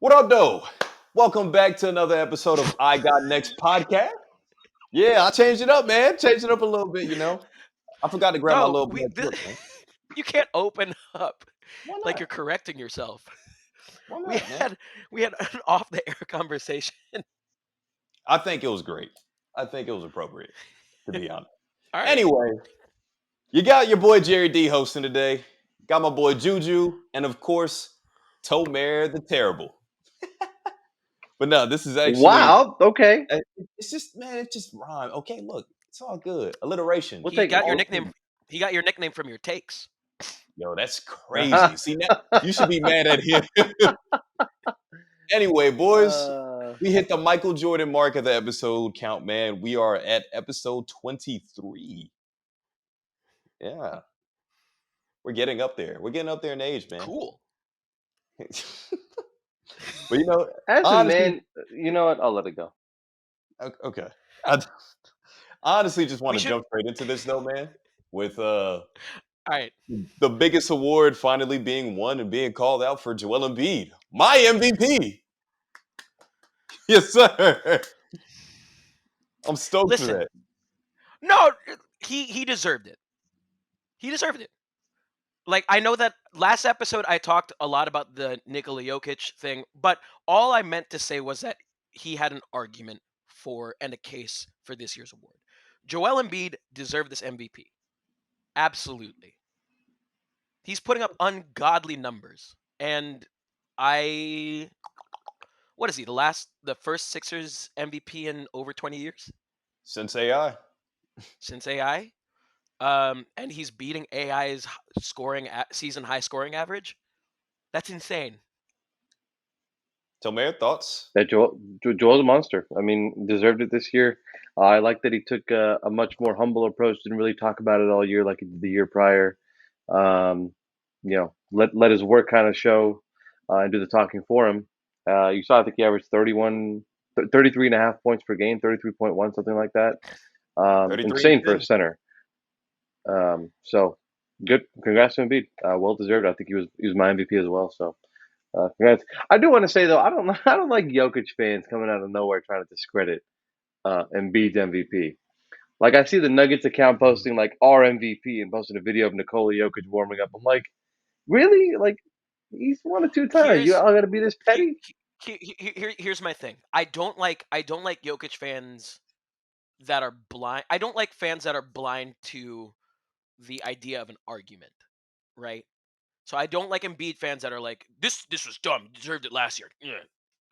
What up, though? Welcome back to another episode of I Got Next podcast. Yeah, I changed it up, man. Changed it up a little bit, I forgot to grab my No, little black book, man. you can't open up Why like not? you're correcting yourself. Why We not, man? had we had an off the air conversation. I think it was great. I think it was appropriate, to be honest. All right. Anyway, you got your boy Jerry D hosting today. Got my boy Juju, and of course, Tomer the Terrible. But no, this is actually Wow. Okay. uh, it's just man, it just rhyme. Okay, look, it's all good. Alliteration. We'll He take it. got your All nickname. He got your nickname from your takes. Yo, that's crazy. See, now you should be mad at him. Anyway, boys, uh, we hit the Michael Jordan mark of the episode count, man. We are at episode 23. Yeah, we're getting up there. We're getting up there in age, man. Cool. But as a honestly, man, you know what? I'll let it go. okay. I honestly just want We to should. jump straight into this, though, man. With All right. the biggest award finally being won and being called out for Joel Embiid, my MVP. Yes, sir. I'm stoked for Listen. that. No, he deserved it. He deserved it. Like I know that last episode I talked a lot about the Nikola Jokic thing, but all I meant to say was that he had an argument for and a case for this year's award. Joel Embiid deserved this MVP. Absolutely. He's putting up ungodly numbers. And I what is he? The first Sixers MVP in over 20 years Since AI. since AI. And he's beating AI's season high scoring average. That's insane. Tomer, thoughts? That Joel's a monster. I mean, deserved it this year. I like that he took a much more humble approach. Didn't really talk about it all year like he did the year prior. Um, let his work kind of show and do the talking for him. You saw, I think he averaged 33 and a half points per game, 33.1, something like that. 33 and Insane for a 10. center. So good. Congrats to Embiid. Well deserved. I think he was my MVP as well. So congrats. I do want to say though, I don't like Jokic fans coming out of nowhere trying to discredit Embiid's MVP. Like I see the Nuggets account posting like our MVP and posting a video of Nikola Jokic warming up. I'm like, really? Like he's won it 2 times. You Here's all got to be this he, petty? here's my thing. I don't like Jokic fans that are blind. I don't like fans that are blind to the idea of an argument, right? So I don't like Embiid fans that are like this was dumb, deserved it last year. Yeah.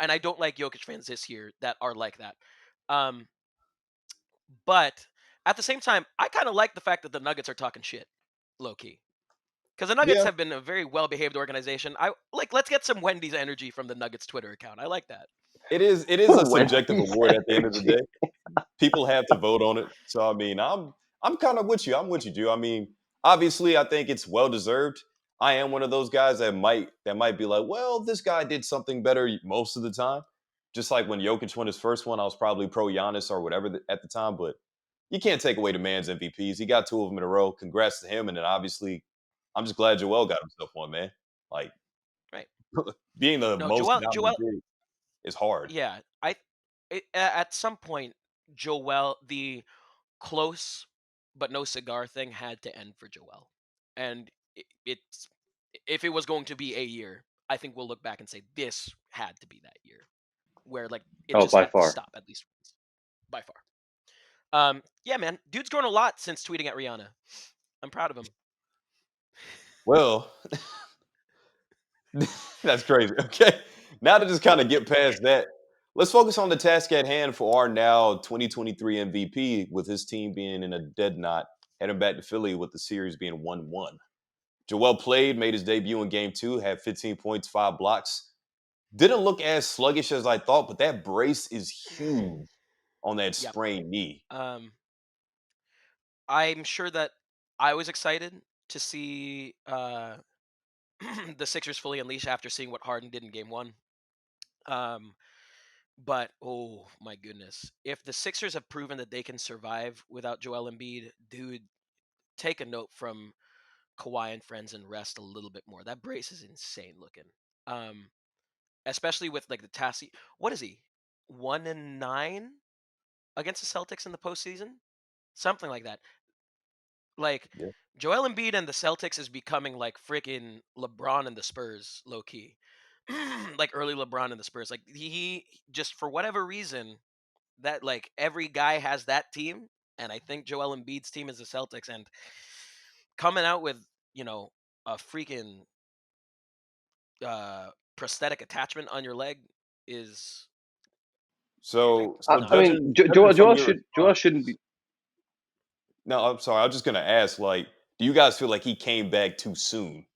And I don't like Jokic fans this year that are like that. Um, but at the same time, I kind of like the fact that the Nuggets are talking shit, low key. Because the Nuggets Yeah, have been a very well behaved organization. I like let's get some Wendy's energy from the Nuggets Twitter account. I like that. it is a subjective Wendy's award at the end of the energy. day. People have to vote on it. So I mean, I'm kind of with you. I'm with you, Drew. I mean, obviously, I think it's well deserved. I am one of those guys that might be like, well, this guy did something better most of the time. Just like when Jokic won his first one, I was probably pro Giannis or whatever at the time. But you can't take away the man's MVPs. He got two of them in a row. Congrats to him. And then obviously, I'm just glad Joel got himself one, man. Like Right. being the No, most Joel dominant big is hard. yeah. At some point Joel the close but no cigar thing had to end for Joel. And it's if it was going to be a year, I think we'll look back and say this had to be that year where like it Oh, just by had to far. stop at least once, by far. Yeah, man, dude's grown a lot since tweeting at Rihanna. I'm proud of him. Well, that's crazy. Okay. Now to just kind of get past that, let's focus on the task at hand for our now 2023 MVP, with his team being in a dead knot, heading back to Philly with the series being 1-1. Joel played, made his debut in game two, had 15 points, 5 blocks. Didn't look as sluggish as I thought, but that brace is huge on that Yep. sprained knee. Um, I'm sure that I was excited to see the Sixers fully unleash after seeing what Harden did in game one. Um, but oh my goodness, if the Sixers have proven that they can survive without Joel Embiid, dude, take a note from Kawhi and friends and rest a little bit more. That brace is insane looking. Um, especially with like the task. What is he? 1-9 against the Celtics in the postseason, something like that. Like Yeah. Joel Embiid and the Celtics is becoming like freaking LeBron and the Spurs, low key, like early LeBron and the Spurs. Like he just for whatever reason that like every guy has that team, and I think Joel Embiid's team is the Celtics, and coming out with you know a freaking prosthetic attachment on your leg is So not I me. mean, judging from Joel your Joel response, shouldn't be. no, I'm sorry. I was just gonna ask, like, do you guys feel like he came back too soon?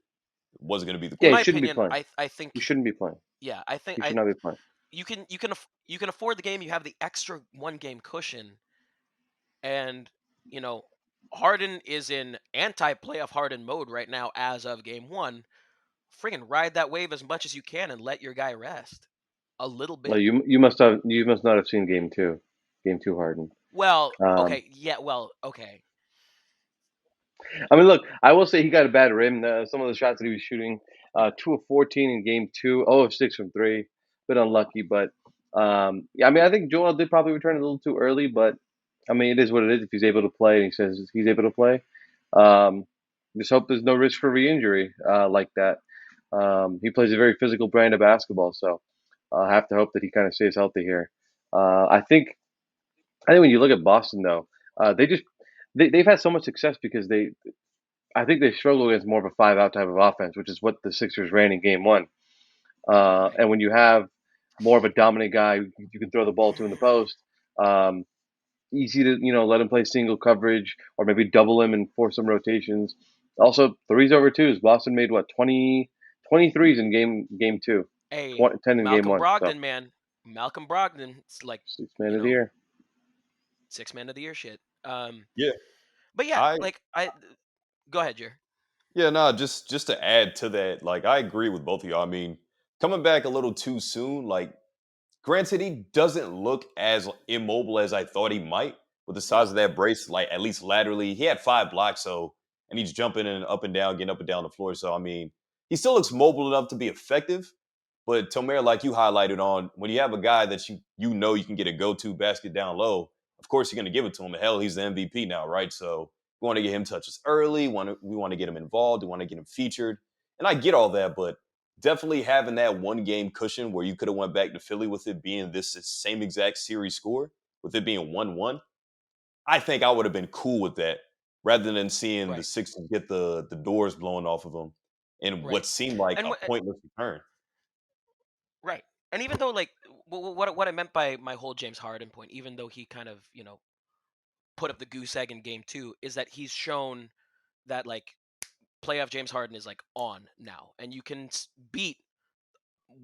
Wasn't gonna be the In Yeah, he my question. shouldn't be opinion, playing. I He think shouldn't be playing. yeah, I think He should I not be playing. you can afford the game. You have the extra 1 game cushion, and you know Harden is in anti-playoff Harden mode right now as of game 1. Friggin' ride that wave as much as you can and let your guy rest a little Well, bit. you must not have seen game two Harden. Well, Um, okay, yeah, well, okay, I mean, look, I will say he got a bad rim. Some of the shots that he was shooting, 2 of 14 in game two, 0 of 6 from three. Bit unlucky, but yeah, I mean, I think Joel did probably return a little too early, but I mean, it is what it is. If he's able to play, and he says he's able to play, um, just hope there's no risk for re-injury like that. He plays a very physical brand of basketball, so I have to hope that he kind of stays healthy here. I think when you look at Boston, though, they just they've had so much success because I think they struggle against more of a 5 out type of offense, which is what the Sixers ran in game one. right. And when you have more of a dominant guy who you can throw the ball to in the post, um, easy to let him play single coverage or maybe double him and force some rotations. Also, threes over twos. Boston made what 23s in game two, Hey, 10 in game Malcolm one. So Brogdon, man, Malcolm Brogdon. It's like six man you of the know year. 6 man of the year shit. Yeah, But yeah, I like I go ahead, Jer. yeah, no, just to add to that, like I agree with both of y'all. I mean, coming back a little too soon, like granted, he doesn't look as immobile as I thought he might with the size of No, that brace. Like at least laterally, he had 5 blocks, so and he's jumping in up and down, getting up and down the floor. So I mean, he still looks mobile enough to be effective. But Tomer, like you highlighted on, when you have a guy that you know you can get a go-to basket down low, of course you're going to give it to him. Hell, he's the MVP now, right? So we want to get him touches early. We want to get him involved. We want to get him featured. And I get all that, but definitely having that 1 game cushion where you could have went back to Philly with it being this same exact series score, with it being 1-1, I think I would have been cool with that rather than seeing the right, Sixers get the doors blown off of them in what right, seemed like and a pointless return. right, and even though like what I meant by my whole James Harden point, even though he kind of put up the goose egg in game 2, is that he's shown that like playoff James Harden is like on now, and you can beat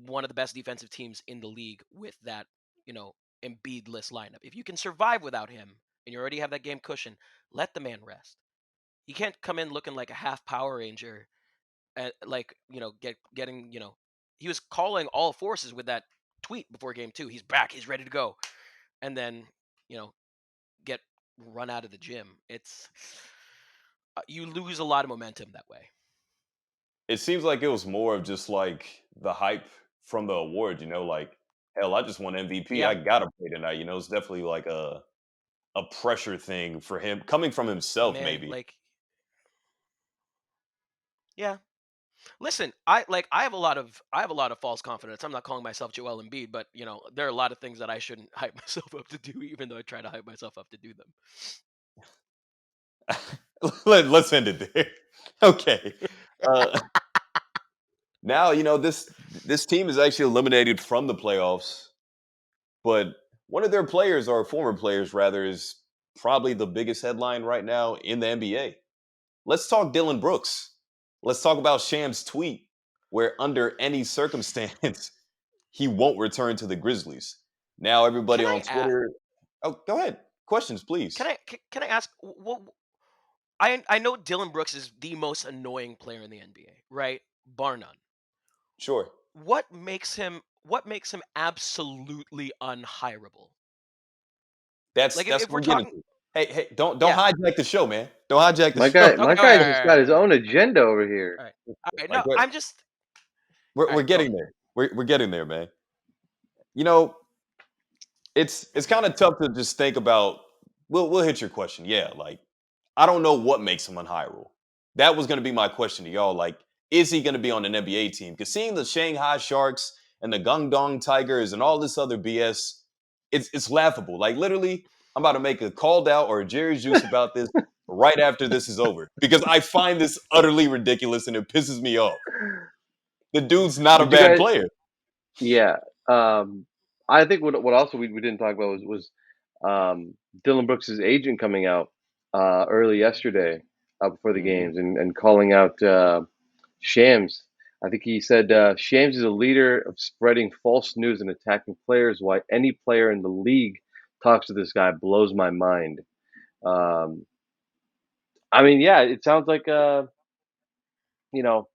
one of the best defensive teams in the league with that, you know, Embiid-less lineup. If you can survive without him and you already have that game cushion, let the man rest. He can't come in looking like a half Power Ranger, like getting he was calling all forces with that tweet before game 2. He's back, he's ready to go, and then you know get run out of the gym. It's you lose a lot of momentum that way. It seems like it was more of just like the hype from the award, like hell, I just won MVP. Yeah, I gotta play tonight. It's definitely like a pressure thing for him coming from himself, man, maybe. like yeah. Listen, I have a lot of false confidence. I'm not calling myself Joel Embiid, but there are a lot of things that I shouldn't hype myself up to do, even though I try to hype myself up to do them. Let's end it there. Okay. Uh, now this team is actually eliminated from the playoffs, but one of their players, or former players rather, is probably the biggest headline right now in the NBA. Let's talk Dylan Brooks. Let's talk about Sham's tweet where under any circumstance he won't return to the Grizzlies. Now everybody Can on I ask? Twitter, oh, go ahead. Questions, please. Can I ask? What I know Dylan Brooks is the most annoying player in the NBA, right? Bar none. Sure. What makes him absolutely unhireable? That's Like if, that's if what we're we're getting talking, to. Hey, don't yeah. hijack the show, man. Don't hijack the My show. guy, Okay. my All right. guy All just right. got All his right. own agenda over here. All right. All right. Like No, what I'm just. we're, All we're right. Go getting ahead. there. we're getting there, man. You know, it's kind of tough to just think about. We'll hit your question. Yeah, like I don't know what makes him unhireable. That was going to be my question to y'all. Like, is he going to be on an NBA team? Because seeing the Shanghai Sharks and the Guangdong Tigers and all this other BS, it's laughable. Like literally, I'm about to make a called out or a Jerry's Juice about this right after this is over because I find this utterly ridiculous and it pisses me off. The dude's not a Did you bad guys? player. Yeah. Um, I think what also we didn't talk about was Dylan Brooks' agent coming out early yesterday before the Mhm. games and calling out Shams. I think he said Shams is a leader of spreading false news and attacking players. Why any player in the league talks to this guy blows my mind. Um, I mean, yeah, it sounds like you know,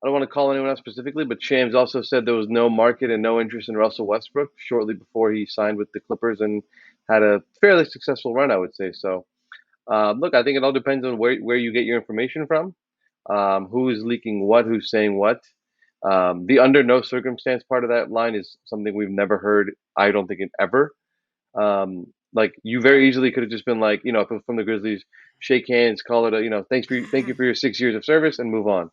I don't want to call anyone out specifically, but Shams also said there was no market and no interest in Russell Westbrook shortly before he signed with the Clippers and had a fairly successful run, I would say. So, look, I think it all depends on where you get your information from, who is leaking what, who's saying what. The under no circumstance part of that line is something we've never heard, I don't think, in ever. Like you very Right. easily could have just been like, if it was from the Grizzlies, shake hands, call it a, thank you for your 6 years of service, and move on.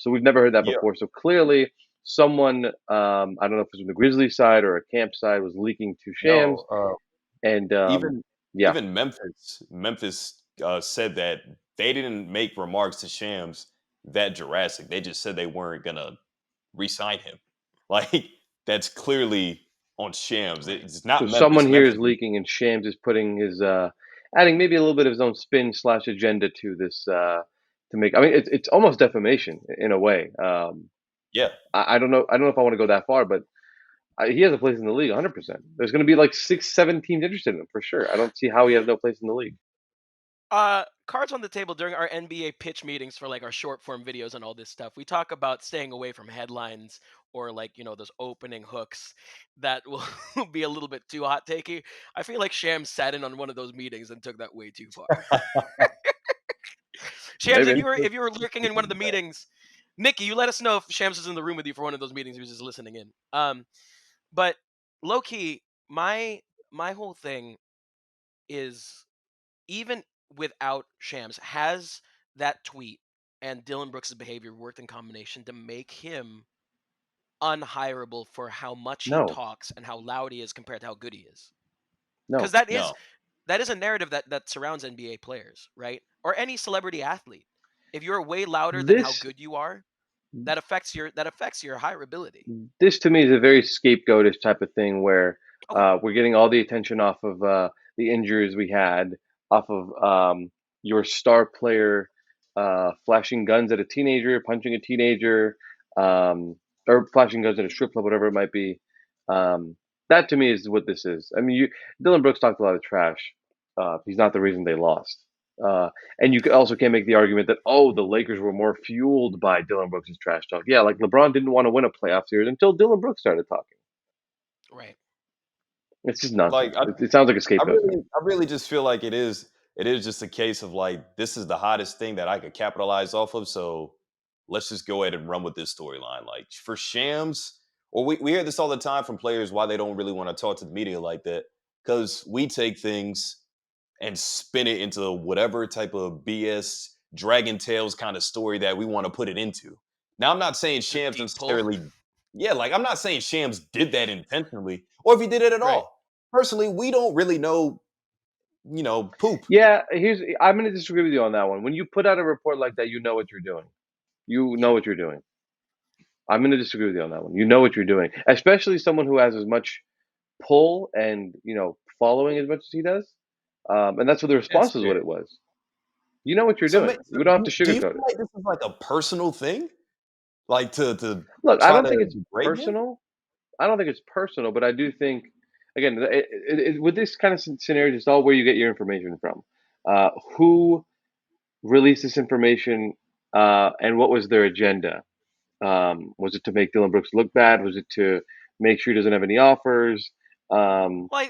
So we've never heard that Yeah. before. So clearly, someone, I don't know if it was from the Grizzlies side or a camp side, was leaking to Shams, No. and Even yeah, even Memphis said that they didn't make remarks to Shams that Jurassic. They just said they weren't gonna re-sign him. Like that's clearly on Shams. Right. It's so not someone Memphis. here Memphis. is leaking, and Shams is putting his, adding maybe a little bit of his own spin slash agenda to this, to make. I mean, it's almost defamation in a way. Yeah. I don't know. I don't know if I want to go that far, but he has a place in the league, 100%. There's going to be like 6, 7 teams interested in him for sure. I don't see how he has no place in the league. Cards on the table during our NBA pitch meetings for like our short form videos and all this stuff. We talk about staying away from headlines or like, those opening hooks that will be a little bit too hot takey. I feel like Shams sat in on one of those meetings and took that way too far. Shams, if Maybe. you were lurking in one of the meetings, Nikki, you let us know if Shams was in the room with you for one of those meetings. He was just listening in. But low key, my whole thing is even without Shams, has that tweet and Dylan Brooks' behavior worked in combination to make him unhireable for how much he No, talks and how loud he is compared to how good he is? Because no. No. that is a narrative that surrounds NBA players, right? Or any celebrity athlete. If you're way louder than how This good you are, that affects your hireability. this to me is a very scapegoatish type of thing where Okay. we're getting all the attention off of the injuries we had, off of your star player flashing guns at a teenager, punching a teenager, um, or flashing guns at a strip club, whatever it might be. Um, that to me is what this is. I mean, Dylan Brooks talked a lot of trash. He's not the reason they lost. And you also can't make the argument that, oh, the Lakers were more fueled by Dylan Brooks' trash talk. Yeah, like LeBron didn't want to win a playoff series until Dylan Brooks started talking. Right. It's just Like nonsense. It sounds like a scapegoat to me. I really just feel like it is just a case of like this is the hottest thing that I could capitalize off of. So let's just go ahead and run with this storyline. Like for Shams, or we hear this all the time from players why they don't really want to talk to the media like that. Because we take things and spin it into whatever type of BS Dragon Tales kind of story that we want to put it into. Now I'm not saying The Shams deep pull. necessarily, yeah, like I'm not saying Shams did that intentionally, or if he did it at Right. all. Personally, we don't really know, poop. Yeah, I'm going to disagree with you on that one. When you put out a report like that, you know what you're doing. You know Yeah. what you're doing. I'm going to disagree with you on that one. You know what you're doing, especially someone who has as much pull and following as much as he does. And that's what the That's response is. What fair. it was. You know what you're So, doing. so You don't have to do you sugarcoat feel it. like this is like a personal thing, like to Look, I try don't to think it's degrade him? personal. I don't think it's personal, but I do think, again, with this kind of scenario, it's all where you get your information from. Who released this information, and what was their agenda? Was it to make Dylan Brooks look bad? Was it to make sure he doesn't have any offers? Um, Well,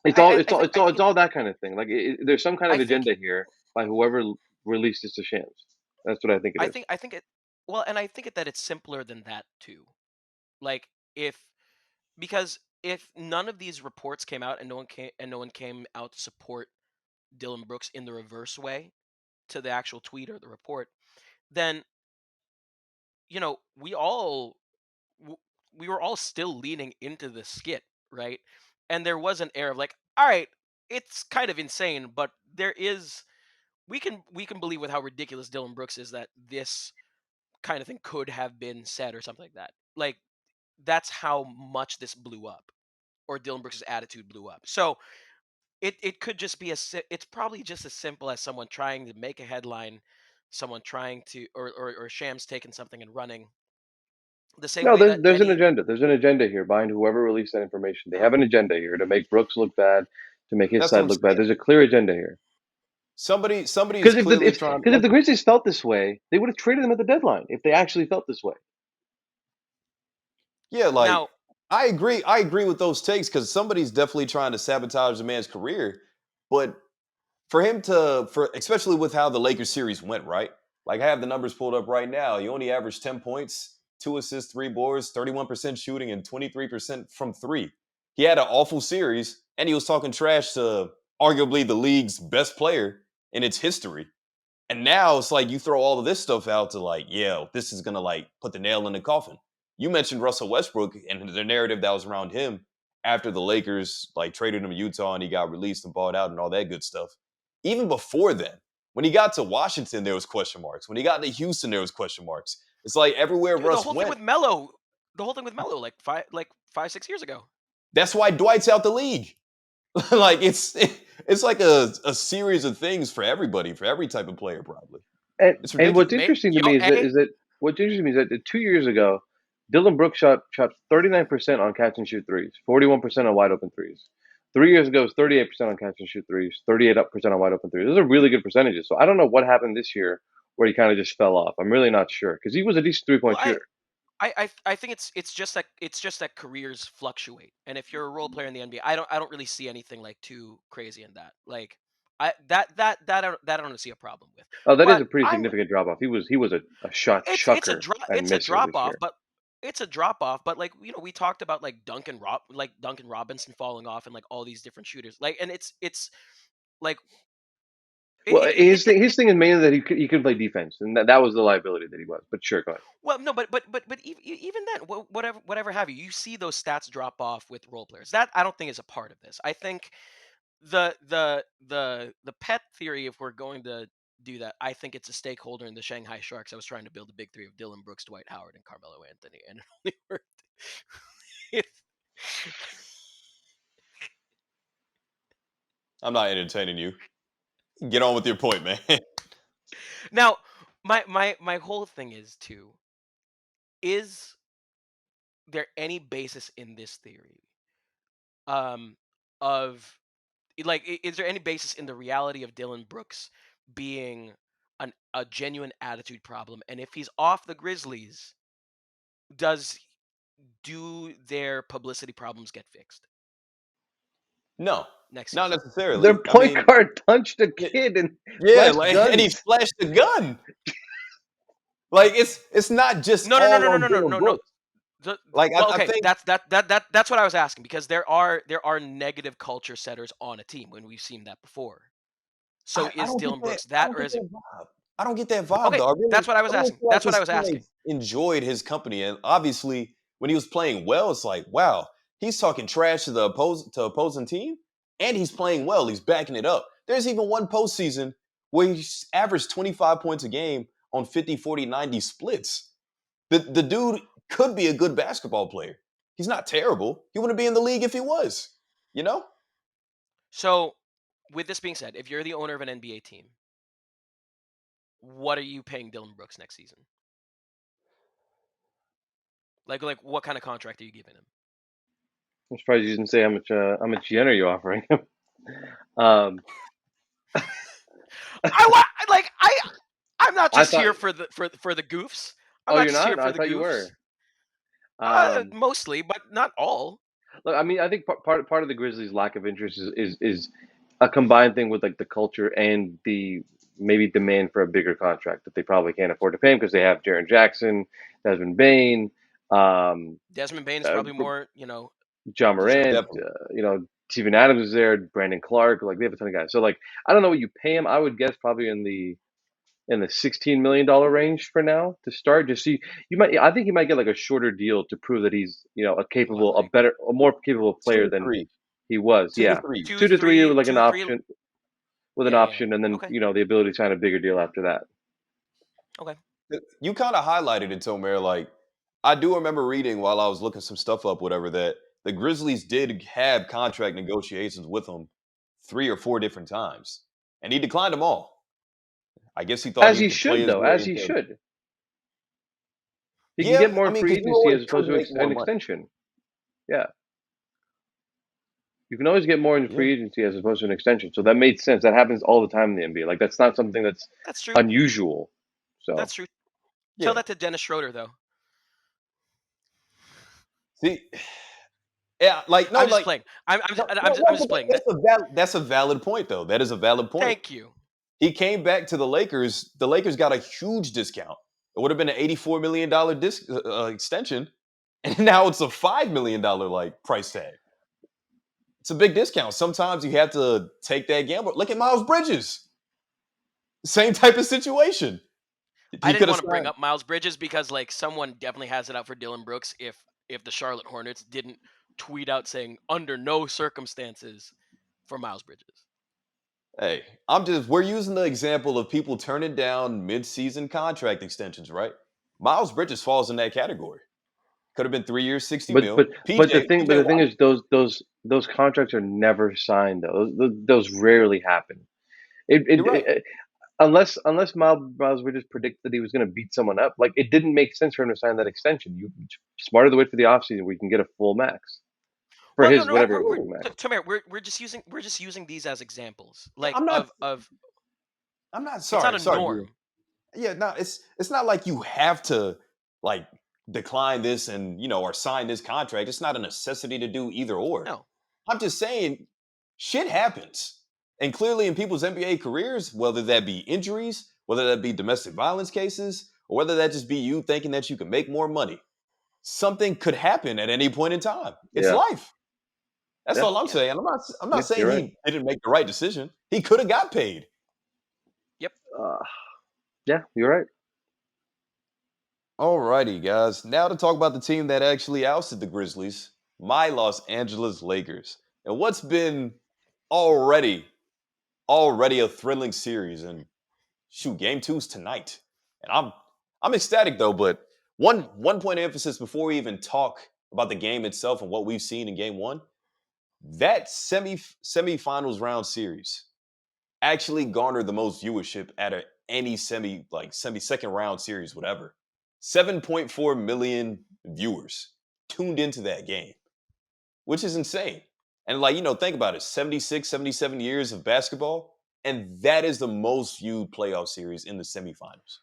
it's all I, it's I all think it's I all think it's it's all that kind of thing. Like there's some kind I of think agenda here by whoever released this to Shams. That's what I think it I is. think I think it well, and I think that it's simpler than that too. Like if because if none of these reports came out and no one came out to support Dylan Brooks in the reverse way to the actual tweet or the report, then we all w- we were all still leaning into the skit, right? And there was an air of like, all right, it's kind of insane, but there is we can believe with how ridiculous Dylan Brooks is that this kind of thing could have been said or something like that. Like that's how much this blew up, or Dylan Brooks' attitude blew up. So it could just be it's probably just as simple as someone trying to make a headline, someone trying to or Shams taking something and running the same No, way there's that there's an any. agenda. There's an agenda here behind whoever released that information. They have an agenda here to make Brooks look bad, to make his That's what side I'm look bad. saying. There's a clear agenda here. Somebody is Because if the clearly if trying. because if the Grizzlies felt this way, they would have traded him at the deadline if they actually felt this way. Yeah, like Now, I agree. I agree with those takes because somebody's definitely trying to sabotage the man's career. But for him to, for especially with how the Lakers series went, right? Like I have the numbers pulled up right now. He only averaged 10 points, 2 assists, 3 boards, 31% shooting, and 23% from three. He had an awful series, and he was talking trash to arguably the league's best player in its history. And now it's like you throw all of this stuff out to like, yeah, this is gonna like put the nail in the coffin. You mentioned Russell Westbrook and the narrative that was around him after the Lakers like traded him to Utah and he got released and bought out and all that good stuff. Even before then, when he got to Washington, there was question marks. When he got to Houston, there was question marks. It's like everywhere dude, Russ went. the whole thing with Melo, like 5 6 years ago. That's why Dwight's out the league. Like it's like a series of things for everybody, for every type of player, probably. It's And what's ridiculous. interesting to me is that what's interesting to me is that 2 years ago, Dylan Brooks shot 39% on catch and shoot threes, 41% on wide open threes. 3 years ago, it was 38% on catch and shoot threes, 38% on wide open threes. Those are really good percentages. So I don't know what happened this year where he kind of just fell off. I'm really not sure because he was a decent three Well, point shooter. I think it's just that careers fluctuate, and if you're a role player in the NBA, I don't really see anything like too crazy in that. Like I don't see a problem with. Oh, that is But a pretty significant drop off. He was a shot chucker and it's a misser drop this off, year. but like we talked about like Duncan Robinson falling off and like all these different shooters. Like and it's like it Well, it, it, it, his it thing is mainly that he could play defense, and that was the liability that he was. But sure, go ahead. well no but even then whatever have you see those stats drop off with role players. That I don't think is a part of this. I think the pet theory, if we're going to do that, I think it's a stakeholder in the Shanghai Sharks. I was trying to build a big three of Dylan Brooks, Dwight Howard, and Carmelo Anthony, and it only worked. I'm not entertaining you. Get on with your point, man. Now, my whole thing is too: is there any basis in this theory um of like is there any basis in the reality of Dylan Brooks being a genuine attitude problem? And if he's off the Grizzlies, does do their publicity problems get fixed No, next not season? Their necessarily. I point mean, guard punched a y- kid and yeah, flashed like, and he guns. flashed a gun. Like it's not just No, no, no, all no, no, on no, no, Dylan no, no. Brooks. Like Well, I okay, think that's what I was asking, because there are negative culture setters on a team when we've seen that before. So I is don't get Dylan that. Brooks I that, don't or get is it that vibe. I don't get that vibe okay? though. That's what I was I really asking. feel like That's what I his was asking. teammates enjoyed his company, and obviously when he was playing well, it's like wow, he's talking trash to the opposing team, and he's playing well. He's backing it up. There's even one postseason where he averaged 25 points a game on 50, 40, 90 splits. The dude could be a good basketball player. He's not terrible. He wouldn't be in the league if he was. You know? So, with this being said, if you're the owner of an NBA team, what are you paying Dylan Brooks next season? Like what kind of contract are you giving him? I'm surprised you didn't say how much yen are you offering him. Um, I want like I'm not I just thought. here for the goofs. I'm Oh, not you're just here not? for I the thought you goofs. were. Um, Mostly, but not all. Look, I mean, I think part of the Grizzlies' lack of interest is a combined thing with like the culture and the maybe demand for a bigger contract that they probably can't afford to pay him because they have Jaren Jackson, Desmond Bain. Desmond Bane's Uh, probably more, you know, John deserving. Morant, Definitely. Steven Adams is there, Brandon Clark. Like they have a ton of guys. So like I don't know what you pay him. I would guess probably in the $16 million range for now to start. Just see, you might. I think he might get like a shorter deal to prove that he's What, like a more capable Two player to than three. he was. Two to Yeah, three. two, 2 to 3 three, with like an 2, 3? option, Yeah, yeah. and then Okay, the ability to sign a bigger deal after that. okay. You kind of highlighted it, Tomer. Like, I do remember reading while I was looking some stuff up, whatever, that the Grizzlies did have contract negotiations with him 3 or 4 different times, and he declined them all. I guess he thought As he he could play should, his though. way As he into. should. He can get Yeah, more I in mean, free because you agency always as opposed could to make more an money. extension. Yeah. You can always get more in Yeah, free agency as opposed to an extension. So that made sense. That happens all the time in the NBA. Like that's not something that's That's true. unusual. So That's true. Tell yeah. that to Dennis Schroeder, though. See, yeah, like no, I'm just like playing. no, no, I'm no, just but playing. that's a valid point, though. That is a valid point. Thank you. He came back to the Lakers. The Lakers got a huge discount. It would have been an $84 million extension, and now it's a $5 million like price tag. It's a big discount. Sometimes you have to take that gamble. Look at Miles Bridges. Same type of situation. I He didn't could have want to bring signed. up Miles Bridges because like someone definitely has it out for Dylan Brooks if the Charlotte Hornets didn't tweet out saying under no circumstances for Miles Bridges. Hey, we're using the example of people turning down mid-season contract extensions, right? Miles Bridges falls in that category. Could have been 3 years, 60 but mil. but but PJ, but PJ the thing Washington. is those contracts are never signed though. Those rarely happen. You're right. Unless Miles Bridges predicted that he was going to beat someone up, like it didn't make sense for him to sign that extension. You smarter to wait for the offseason where you can get a full max for Well, no, his no, whatever it was Absolutely. max. Tamir, we're just using these as examples, Yeah, like of I'm not it's not sorry. a Sorry, Julian. norm. Yeah, no, it's not like you have to like decline this and or sign this contract. It's not a necessity to do either or. No, I'm just saying shit happens. And clearly in people's NBA careers, whether that be injuries, whether that be domestic violence cases, or whether that just be you thinking that you can make more money, something could happen at any point in time. It's Yeah, life. That's yeah, all I'm yeah, saying. I'm not yeah. saying You're right. he didn't make the right decision. He could have got paid. yep. Uh, yeah, you're right. Alrighty, guys. Now to talk about the team that actually ousted the Grizzlies, my Los Angeles Lakers. And what's been already, already a thrilling series. And shoot, game two's tonight. And I'm ecstatic though, but one point of emphasis before we even talk about the game itself and what we've seen in game one, that semifinals round series actually garnered the most viewership out of any semi second round series, whatever. 7.4 million viewers tuned into that game, which is insane. And think about it, 76, 77 years of basketball, and that is the most viewed playoff series in the semifinals.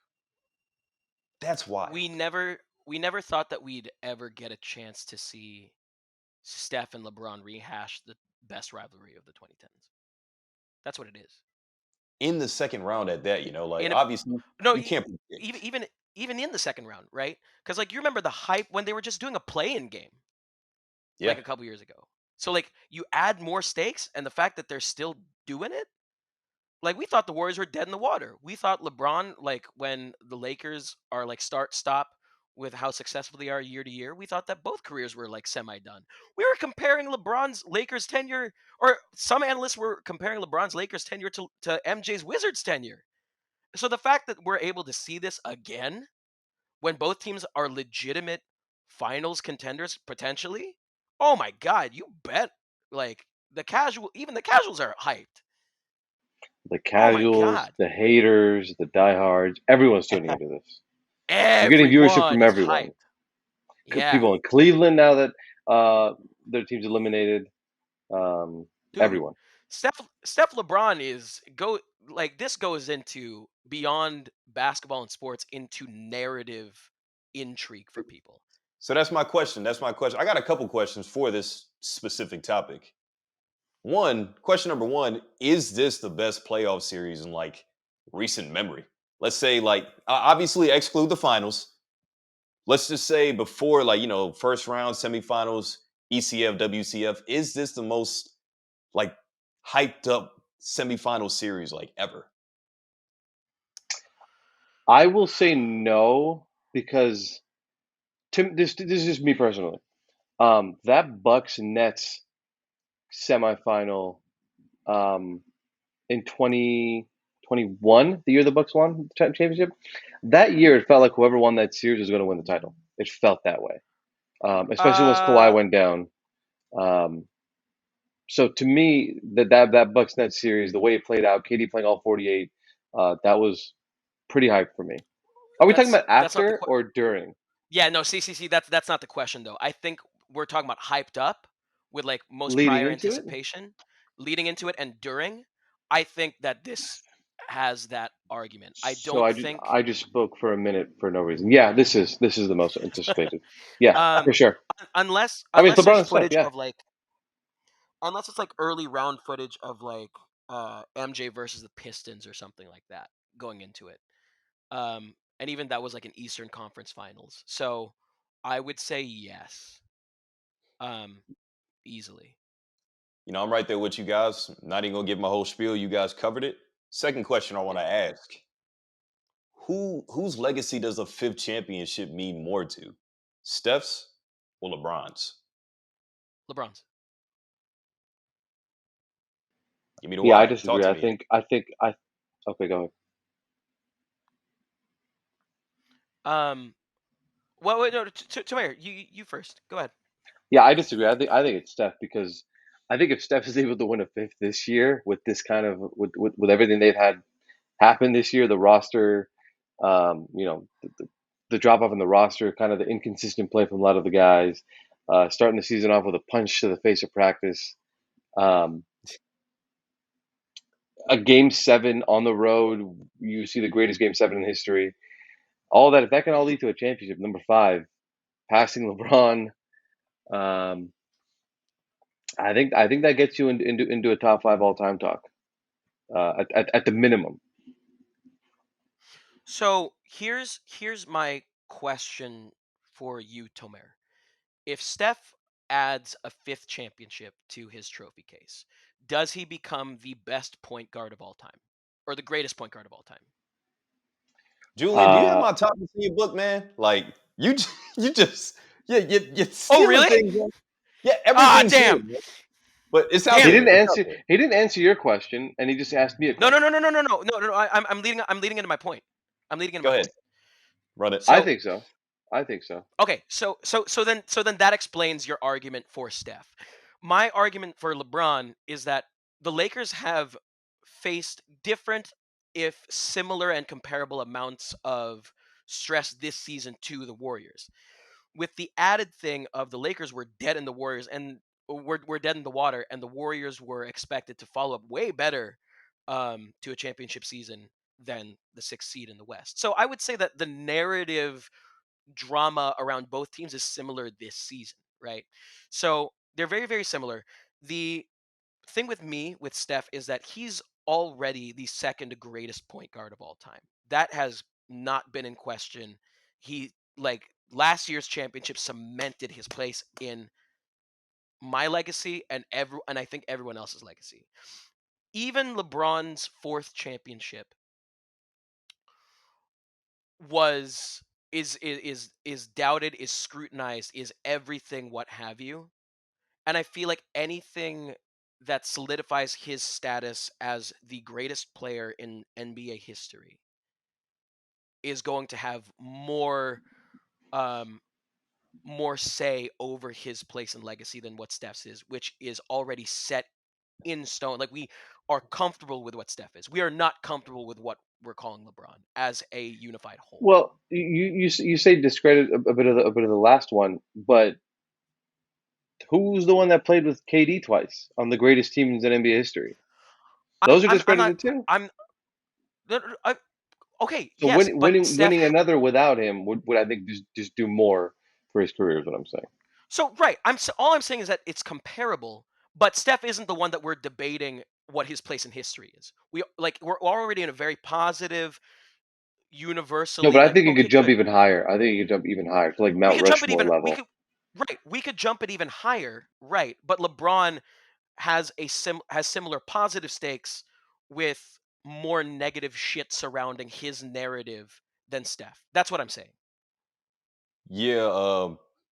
That's We wild. never we never thought that we'd ever get a chance to see Steph and LeBron rehash the best rivalry of the 2010s. That's what it is. In the second round at that, In a obviously no, you can't even predict. even even in the second round, right? Because like you remember the hype when they were just doing a play-in game Yeah. like a couple years ago. So like you add more stakes, and the fact that they're still doing it, like we thought the Warriors were dead in the water. We thought LeBron, like when the Lakers are like start stop with how successful they are year to year, we thought that both careers were like semi done. We were comparing LeBron's Lakers tenure, or some analysts were comparing LeBron's Lakers tenure to MJ's Wizards tenure. So the fact that we're able to see this again when both teams are legitimate finals contenders potentially, oh my god, you bet like even the casuals are hyped. The Oh my casuals, god. the haters, the diehards, everyone's tuning into this. We're getting viewership Everyone from is hyped. everyone. Yeah. People in Cleveland now that their team's eliminated. Dude, Everyone. Steph LeBron is go like this goes into beyond basketball and sports into narrative intrigue for people. So that's my question. That's my question. I got a couple questions for this specific topic. Question number one, is this the best playoff series in recent memory? Let's say obviously exclude the finals. let's just say before, like, first round, semifinals, ECF, WCF, is this the most like hyped up semifinal series like ever? I will say no because this is just me personally. That Bucks Nets semifinal um, in 2021, the year the Bucks won the championship. That year, it felt like whoever won that series was going to win the title. It felt that way, especially once Kawhi Uh, went down. Um, so to me, that Bucks Nets series, the way it played out, KD playing all 48, that was pretty hype for me. Are we talking about that's not the after or during? Yeah, no, see, that's not the question though. I think we're talking about hyped up with like most Leading prior into it? anticipation, leading into it and during. I think that this has that argument. I So don't think I just spoke for a minute for no reason. Yeah, this is the most anticipated. Yeah, for um sure. unless I mean, it's unless LeBron there's and Steph. footage Yeah. of like unless it's like early round footage of like MJ versus the Pistons or something like that going into it. And even that was like an Eastern Conference Finals. So I would say yes. Um easily. I'm right there with you guys. Not even gonna give my whole spiel. You guys covered it. Second question I want Yeah. to ask: whose legacy does a fifth championship mean more to? Steph's or LeBron's? LeBron's. Give me the Yeah, I why. Talk disagree. to I me. think I think I okay, go ahead. Um well wait, no Tamir, you first. Go ahead. Yeah, I disagree. I think it's Steph because I think if Steph is able to win a fifth this year with this kind of with everything they've had happen this year, the roster, the drop off in the roster, kind of the inconsistent play from a lot of the guys, starting the season off with a punch to the face of practice, um, a game seven on the road, you see the greatest game seven in history. All that, if that can all lead to a championship, number five, passing LeBron, um, I think that gets you into a top five all time talk at the minimum. So here's my question for you, Tomer. If Steph adds a fifth championship to his trophy case, does he become the best point guard of all time? Or the greatest point guard of all time? Julian, do you have Uh, my topics in your book, man? Like you just you're Oh stealing really? things. Man. Yeah, Ah everything's here, damn. man. But it's out Damn he it. there. didn't It's out answer. there. He didn't answer your question, and he just asked me a No, no, no, question. no, no, no, no, no, no. I'm leading into my point. I'm leading into Go my ahead, point. run it. I So think so. I think so. okay, so then that explains your argument for Steph. My argument for LeBron is that the Lakers have faced different, if similar and comparable amounts of stress this season to the Warriors. With the added thing of the Lakers were dead in the Warriors and were dead in the water, and the Warriors were expected to follow up way better to a championship season than the sixth seed in the West. So I would say that the narrative drama around both teams is similar this season, right? So they're very, very similar. The thing with me with Steph is that he's already the second greatest point guard of all time. That has not been in question. He like last year's championship cemented his place in my legacy and I think everyone else's legacy. Even LeBron's fourth championship was is doubted, is scrutinized, is everything what have you. And I feel like anything that solidifies his status as the greatest player in NBA history is going to have um more say over his place and legacy than what Steph's is, which is already set in stone. Like we are comfortable with what Steph is. We are not comfortable with what we're calling LeBron as a unified whole. Well, you say discredit a bit of the last one, but who's the one that played with KD twice on the greatest teams in NBA history? I'm Those are I'm not discredited too. I'm no, no, okay, So yes, but winning another without him would I think just do more for his career is what I'm saying. so right. All I'm saying is that it's comparable, but Steph isn't the one that we're debating what his place in history is. We're already in a very positive, No, universally but I like, think you okay, could jump good. even higher. I think you could jump even higher to like We Mount could jump it Rushmore even level. we could jump it even higher, right? But LeBron has similar positive stakes with more negative shit surrounding his narrative than Steph. That's what I'm saying. Yeah,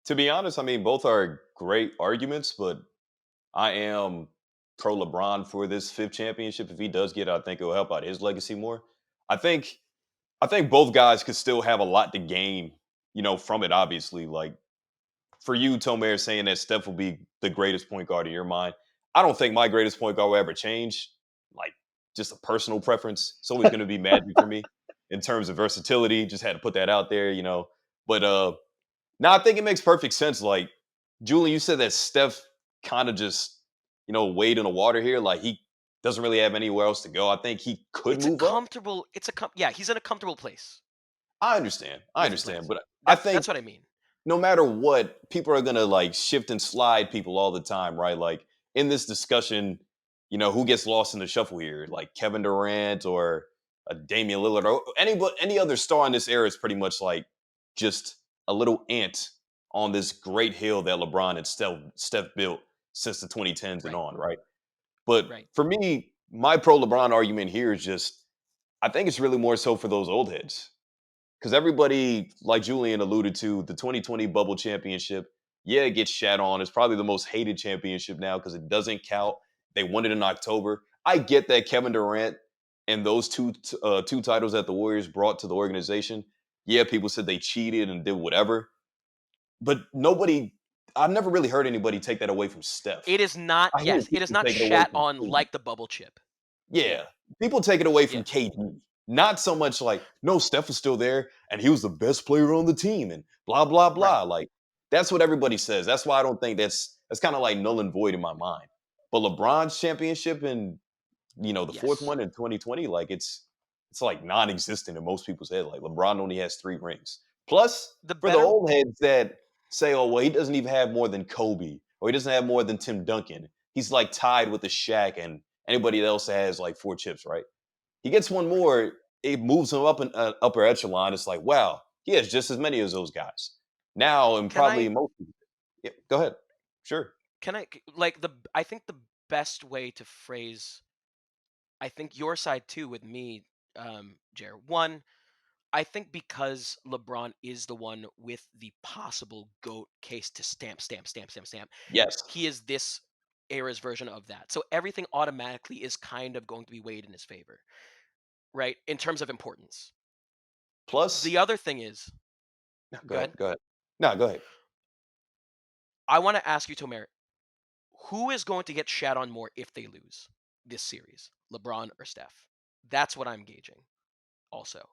to be honest, I mean, both are great arguments, but I am pro LeBron for this fifth championship. If he does get it, I think it will help out his legacy more. I think I think both guys could still have a lot to gain, from it, obviously. Like for you, Tomer, saying that Steph will be the greatest point guard in your mind. I don't think my greatest point guard will ever change. Like just a personal preference. It's always going to be Magic for me in terms of versatility. Just had to put that out there. But now I think it makes perfect sense. Like Julian, you said that Steph kind of just, wade in the water here. Like he doesn't really have anywhere else to go. I think he could It's a move up. comfortable. Yeah, he's in a comfortable place I understand. I with his understand. legacy. But I That's think what I mean. no matter what, people are gonna like shift and slide people all the time, right? Like in this discussion, who gets lost in the shuffle here? Like Kevin Durant or Damian Lillard or any other star in this era is pretty much like just a little ant on this great hill that LeBron and Steph built since the 2010s and Right. on, right? But Right. for me, my pro LeBron argument here is just I think it's really more so for those old heads because everybody, like Julian alluded to, the 2020 bubble championship, yeah, it gets shat on. It's probably the most hated championship now because it doesn't count. They won it in October. I get that Kevin Durant and those two titles that the Warriors brought to the organization. Yeah, people said they cheated and did whatever, but I've never really heard anybody take that away from Steph. It is not. I hear Yes, it is people not take it away shat from on KD. like the bubble chip. Yeah, Yeah. people take it away from Yeah. KD. Not so much like, no, Steph was still there and he was the best player on the team and blah blah Right. blah. Like that's what everybody says. That's why I don't think that's kind of like null and void in my mind. But LeBron's championship and the fourth Yes. one in 2020, like it's like non-existent in most people's head. Like LeBron only has 3 rings. Plus, The for the better. old heads that say, oh well, he doesn't even have more than Kobe or he doesn't have more than Tim Duncan. He's like tied with the Shaq and anybody else that has like 4 chips, right? He gets one Right. more, it moves him up an upper echelon. It's like, wow, he has just as many as those guys. Now, and Can probably I? most. Yeah, go ahead. Sure. Like the? I think the best way to phrase. I think your side too with me, Jer. One, I think because LeBron is the one with the possible GOAT case to stamp, Yes. he is this era's version of that. So everything automatically is kind of going to be weighed in his favor, right? In terms of importance. The Plus, other thing is, no, go go ahead. ahead. Go ahead. No, go ahead. I want to ask you, Tomer, who is going to get shat on more if they lose this series, LeBron or Steph? That's what I'm gauging. Also,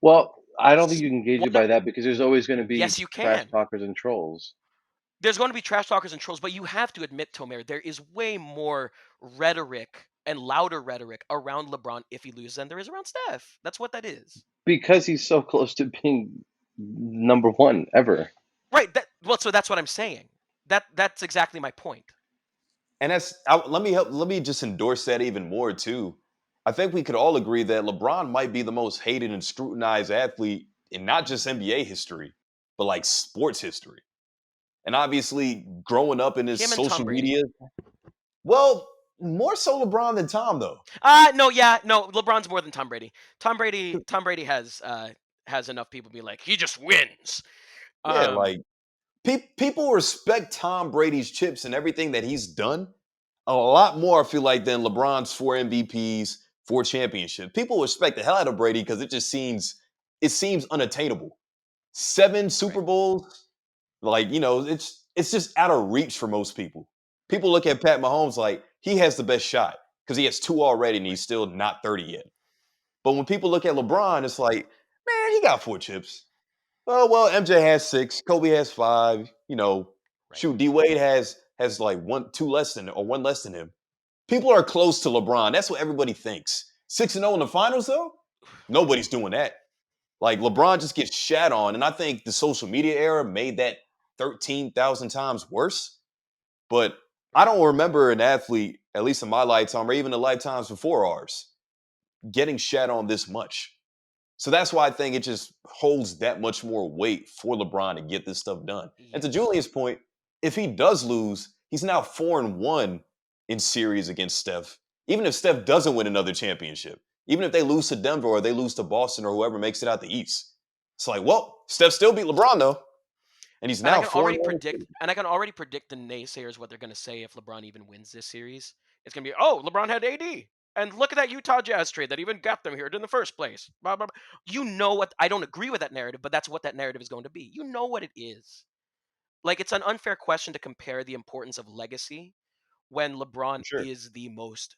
Well, I don't think S- you can gauge one it of by that because there's always going to be yes, you trash can. talkers and trolls. There's going to be trash talkers and trolls, but you have to admit, Tomer, there is way more rhetoric and louder rhetoric around LeBron if he loses than there is around Steph. That's what that is. Because he's so close to being number one ever. Right. So that's what I'm saying. That's exactly my point. And let me just endorse that even more too. I think we could all agree that LeBron might be the most hated and scrutinized athlete in not just NBA history, but like sports history. And obviously, growing up in his Him and Tom social Brady. media, well, more so LeBron than Tom, though. No, yeah, no. LeBron's more than Tom Brady. Tom Brady has enough people be like, he just wins. Yeah, Um, like people respect Tom Brady's chips and everything that he's done a lot more, I feel like, than LeBron's 4 MVPs, 4 championships. People respect the hell out of Brady because it seems unattainable. Seven right, Super Bowls, like, it's just out of reach for most people. People look at Pat Mahomes like he has the best shot because he has 2 already and right, he's still not 30 yet. But when people look at LeBron, it's like, man, he got 4 chips. Oh well, MJ has 6, Kobe has 5. right. Shoot, D Wade has like 1 less than him. People are close to LeBron. That's what everybody thinks. 6-0 in the finals, though. Nobody's doing that. Like LeBron just gets shat on, and I think the social media era made that 13,000 times worse. But I Right. don't remember an athlete, at least in my lifetime, or even the lifetimes before ours, getting shat on this much. So that's why I think it just holds that much more weight for LeBron to get this stuff done. And to Yes. Julian's point, if he does lose, he's now 4-1 in series against Steph. Even if Steph doesn't win another championship, even if they lose to Denver or they lose to Boston or whoever makes it out the East, it's like, well, Steph still beat LeBron though, and he's And I now can four and already one. predict the naysayers what they're going to say if LeBron even wins this series. It's going to be, "Oh, LeBron had AD. And look at that Utah Jazz trade that even got them here in the first place." Blah, blah, blah. You know what? I don't agree with that narrative, but that's what that narrative is going to be. You know what it is. Like, it's an unfair question to compare the importance of legacy when LeBron For sure. is the most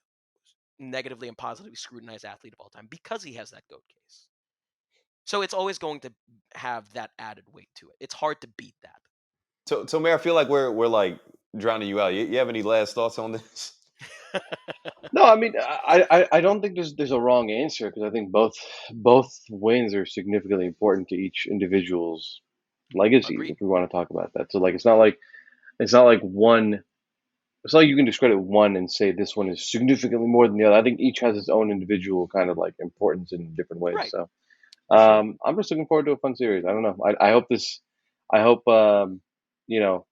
negatively and positively scrutinized athlete of all time because he has that GOAT case. So it's always going to have that added weight to it. It's hard to beat that. So Mayor, I feel like we're like drowning you out. You have any last thoughts on this? No, I mean, I don't think there's a wrong answer because I think both wins are significantly important to each individual's legacies Agreed. if we want to talk about that. So like it's not like one. It's not like you can discredit one and say this one is significantly more than the other. I think each has its own individual kind of like importance in different ways. Right. So For sure. I'm just looking forward to a fun series. I don't know. I hope this. I hope you know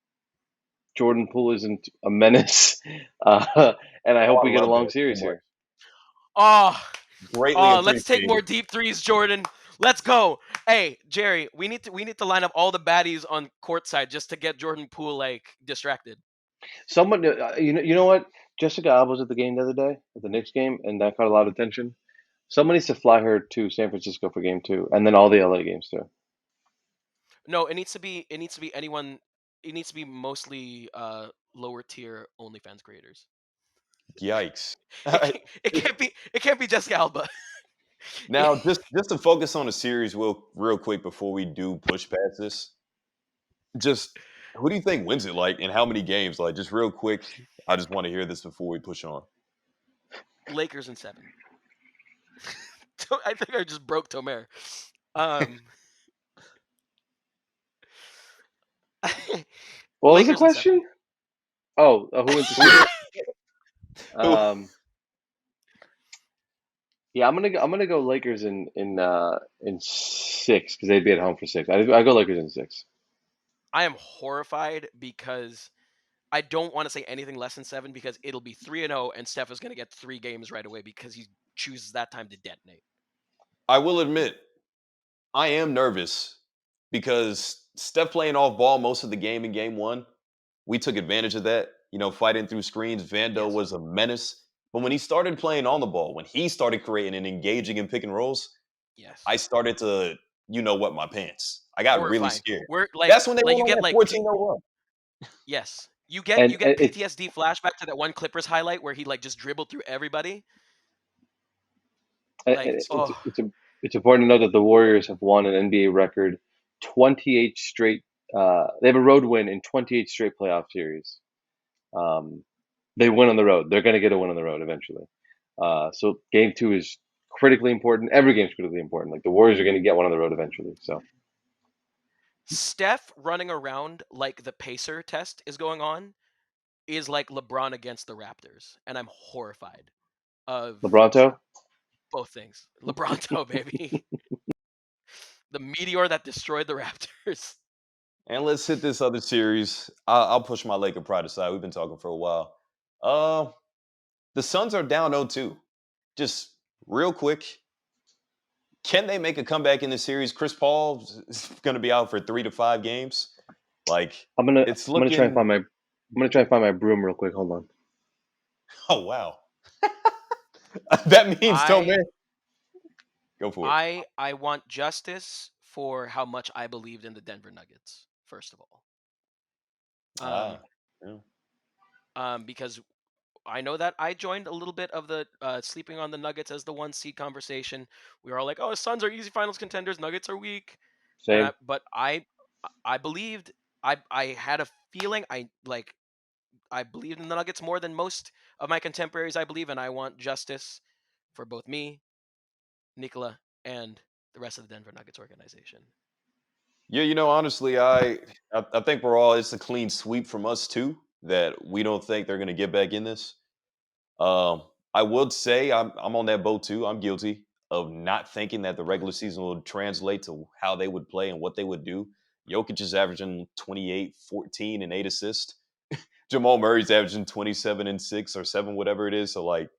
Jordan Poole isn't a menace, and I Oh, hope I we get a love long that so series much. here. Oh, Greatly oh, let's take appreciated. more deep threes, Jordan. Let's go. Hey, Jerry, we need to line up all the baddies on courtside just to get Jordan Poole like distracted. Someone, you know what? Jessica Alba was at the game the other day, at the Knicks game, and that caught a lot of attention. Someone needs to fly her to San Francisco for game two, and then all the LA games too. No, it needs to be anyone. It needs to be mostly lower tier OnlyFans creators. Yikes. It can't be Jessica Alba. Now, just to focus on the series real quick before we do push past this, just who do you think wins it, like, in how many games? Like, just real quick, I just want to hear this before we push on. Lakers in 7. I think I just broke Tomer. Um, What was the Lakers in 7. question? Oh, who wins the Who do series? who Um, yeah, I'm gonna go Lakers in six because they'd be at home for six. I go Lakers in six. I am horrified because I don't want to say anything less than 7 because it'll be 3-0 and Steph is going to get 3 games right away because he chooses that time to detonate. I will admit, I am nervous because Steph playing off ball most of the game in game one, we took advantage of that. Fighting through screens, Vando Yes. was a menace. But when he started playing on the ball, when he started creating and engaging in pick and rolls, Yes. I started to, wet my pants. I got really Horrifying. scared. We're like That's when they like went you on get that like 14-0 run. yes. You get And you get PTSD flashback to that one Clippers highlight where he like just dribbled through everybody. Like, it's it's oh, it's it's important to know that the Warriors have won an NBA record 28 straight. They have a road win in 28 straight playoff series. Um, they win on the road. They're going to get a win on the road eventually. So game two is critically important. Every game is critically important. Like the Warriors are going to get one on the road eventually. So Steph running around like the Pacer test is going on is like LeBron against the Raptors, and I'm horrified of LeBronto. both things. LeBronto, baby. The meteor that destroyed the Raptors. And let's hit this other series. I'll push my Laker pride aside. We've been talking for a while. Uh, the Suns are down 0-2. Just real quick, can they make a comeback in this series? Chris Paul is going to be out for 3 to 5 games. Like, I'm gonna it's I'm gonna try and looking. find my I'm gonna try and find my broom real quick. Hold on. Oh wow, that means don't I man. Go for it. I want justice for how much I believed in the Denver Nuggets. First of all, Ah, um, yeah. because I know that I joined a little bit of the sleeping on the Nuggets as the 1 seed conversation. We were all like, "Oh, Suns are easy finals contenders, Nuggets are weak," Same. but I believed. I had a feeling. I believed in the Nuggets more than most of my contemporaries. I believe, and I want justice for both me, Nikola, and the rest of the Denver Nuggets organization. Yeah, honestly, I think we're all. It's a clean sweep from us too. That we don't think they're going to get back in this. Um, I would say I'm on that boat too. I'm guilty of not thinking that the regular season will translate to how they would play and what they would do. Jokic is averaging 28, 14, and 8 assists. Jamal Murray's averaging 27 and 6 or 7, whatever it is. So like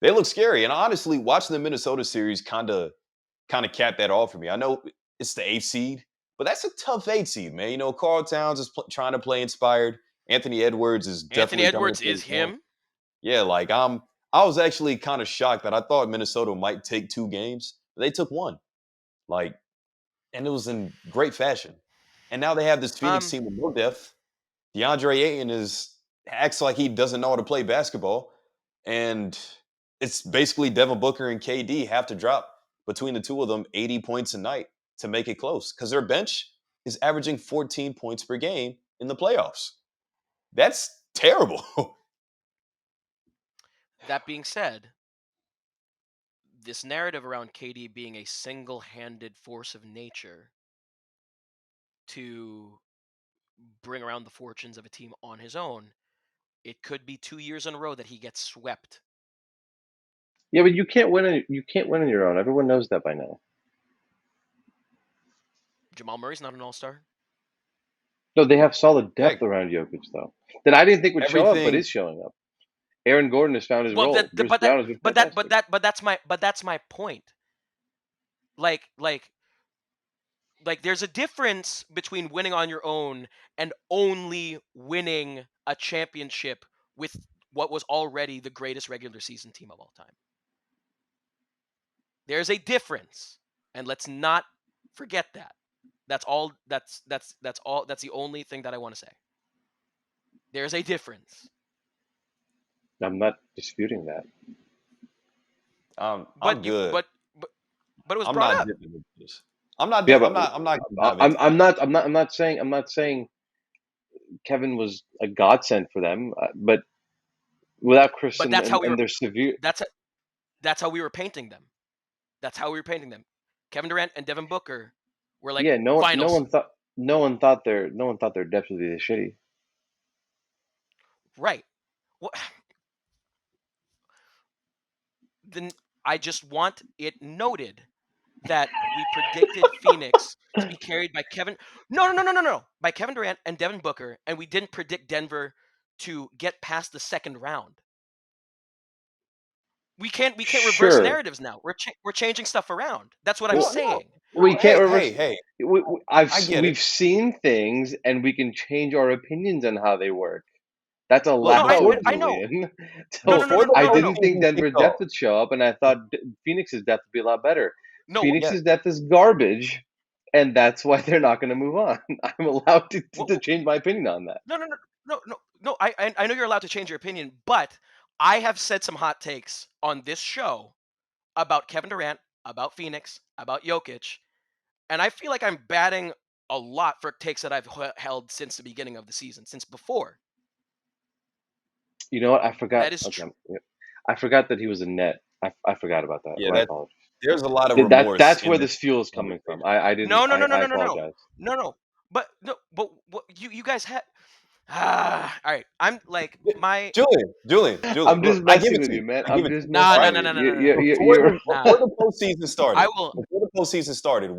they look scary. And honestly, watching the Minnesota series kind of capped that off for me. I know it's the 8th seed, but that's a tough 8th seed, man. You know, Carl Towns is trying to play inspired. Anthony Edwards is Anthony definitely coming Edwards into is his own. him. Yeah, like I was actually kind of shocked that I thought Minnesota might take 2 games, but they took 1. Like, and it was in great fashion. And now they have this Phoenix Um, team with no depth. DeAndre Ayton is acts like he doesn't know how to play basketball, and it's basically Devin Booker and KD have to drop between the two of them 80 points a night to make it close because their bench is averaging 14 points per game in the playoffs. That's terrible. that being said, this narrative around KD being a single-handed force of nature to bring around the fortunes of a team on his own, it could be 2 years in a row that he gets swept. Yeah, but you can't win. You can't win on your own. Everyone knows that by now. Jamal Murray's not an all-star. No, they have solid depth Heck, around Jokic though. That I didn't think would show up, but everything. is showing up. Aaron Gordon has found his Well, role. Bruce Brown has been fantastic. but that's my point. Like, there's a difference between winning on your own and only winning a championship with what was already the greatest regular season team of all time. There's a difference, and let's not forget that. That's all. That's all. That's the only thing that I want to say. There's a difference. I'm not disputing that. I'm But you, good. but it was I'm brought not up. dipping into this. I'm not. Yeah, I'm but not. I'm not gonna dive into I'm that. not. I'm not saying Kevin was a godsend for them, but without Chris But that's how we and were. their severe. That's that's how we were painting them. That's how we were painting them. Kevin Durant and Devin Booker were like Yeah, finals. no one thought their depth would be this shitty. Right. Well, then I just want it noted that we predicted Phoenix to be carried by Kevin. No. By Kevin Durant and Devin Booker, and we didn't predict Denver to get past the second round. We can't reverse Sure, narratives now. We're changing stuff around. That's what I'm No, no, saying. we no. can't Hey, reverse. hey. I get it. We've seen things and we can change our opinions on how they work. That's a Look, No, lack of bro. hope, I know. Julian. So Before the I didn't think postseason Denver's kicked depth off, would show up, and I thought Phoenix's depth would be a lot better. No. yeah, Phoenix's depth is garbage, and that's why they're not going to move on. I'm allowed to What, change my opinion on that. no. I know you're allowed to change your opinion, but I have said some hot takes on this show about Kevin Durant, about Phoenix, about Jokic, and I feel like I'm batting a lot for takes that I've held since the beginning of the season, since before. You know what? I forgot. That is Okay, true. yeah. I forgot that he was a net. I forgot about that. yeah. My apologies. There's a lot of remorse That's in where this this fuel is coming from. conversation. I didn't. No, no, no, no, I no, no, no, apologize. no. But no, but what you guys had. All right. I'm like my Julian. I'm Look, just I give messing it with to you, you. man. I give I'm it to just you. nah, All messing nah, right. with nah, you. nah, nah, nah, nah, You Before you're the nah. before the postseason started, I will. before the postseason started,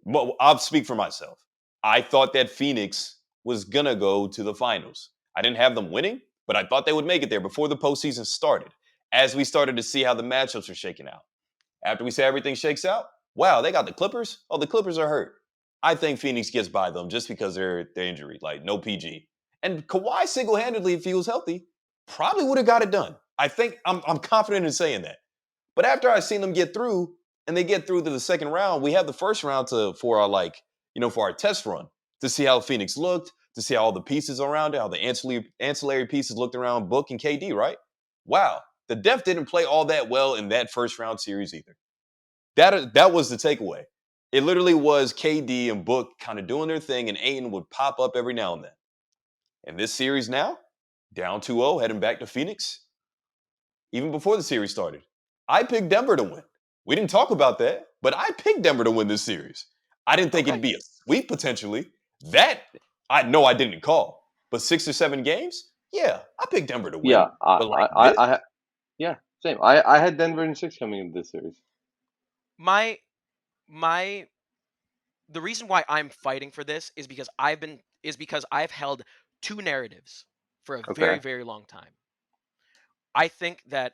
well, I'll speak for myself. I thought that Phoenix was gonna go to the finals. I didn't have them winning, but I thought they would make it there before the postseason started. As we started to see how the matchups were shaking out, after we say everything shakes out, wow, they got the Clippers. Oh, the Clippers are hurt. I think Phoenix gets by them just because they're injured, like no PG. And Kawhi single-handedly, if he was healthy, probably would have got it done. I think I'm confident in saying that. But after I seen them get through, and they get through to the second round, we have the first round for our for our test run to see how Phoenix looked, to see how all the pieces around it, how the ancillary pieces looked around Book and KD, right? Wow, the depth didn't play all that well in that first round series either. That was the takeaway. It literally was KD and Book kind of doing their thing, and Ayton would pop up every now and then. And this series now, down 2-0, heading back to Phoenix, even before the series started. I picked Denver to win. We didn't talk about that, but I picked Denver to win this series. I didn't think it'd Okay. be a sweep potentially. That I know I didn't call. But 6 or 7 games, yeah, I picked Denver to Yeah. win. But like this, Yeah, same. I had Denver in 6 coming into this series. My my the reason why I'm fighting for this is because I've held two narratives for a very, Okay, very long time. I think that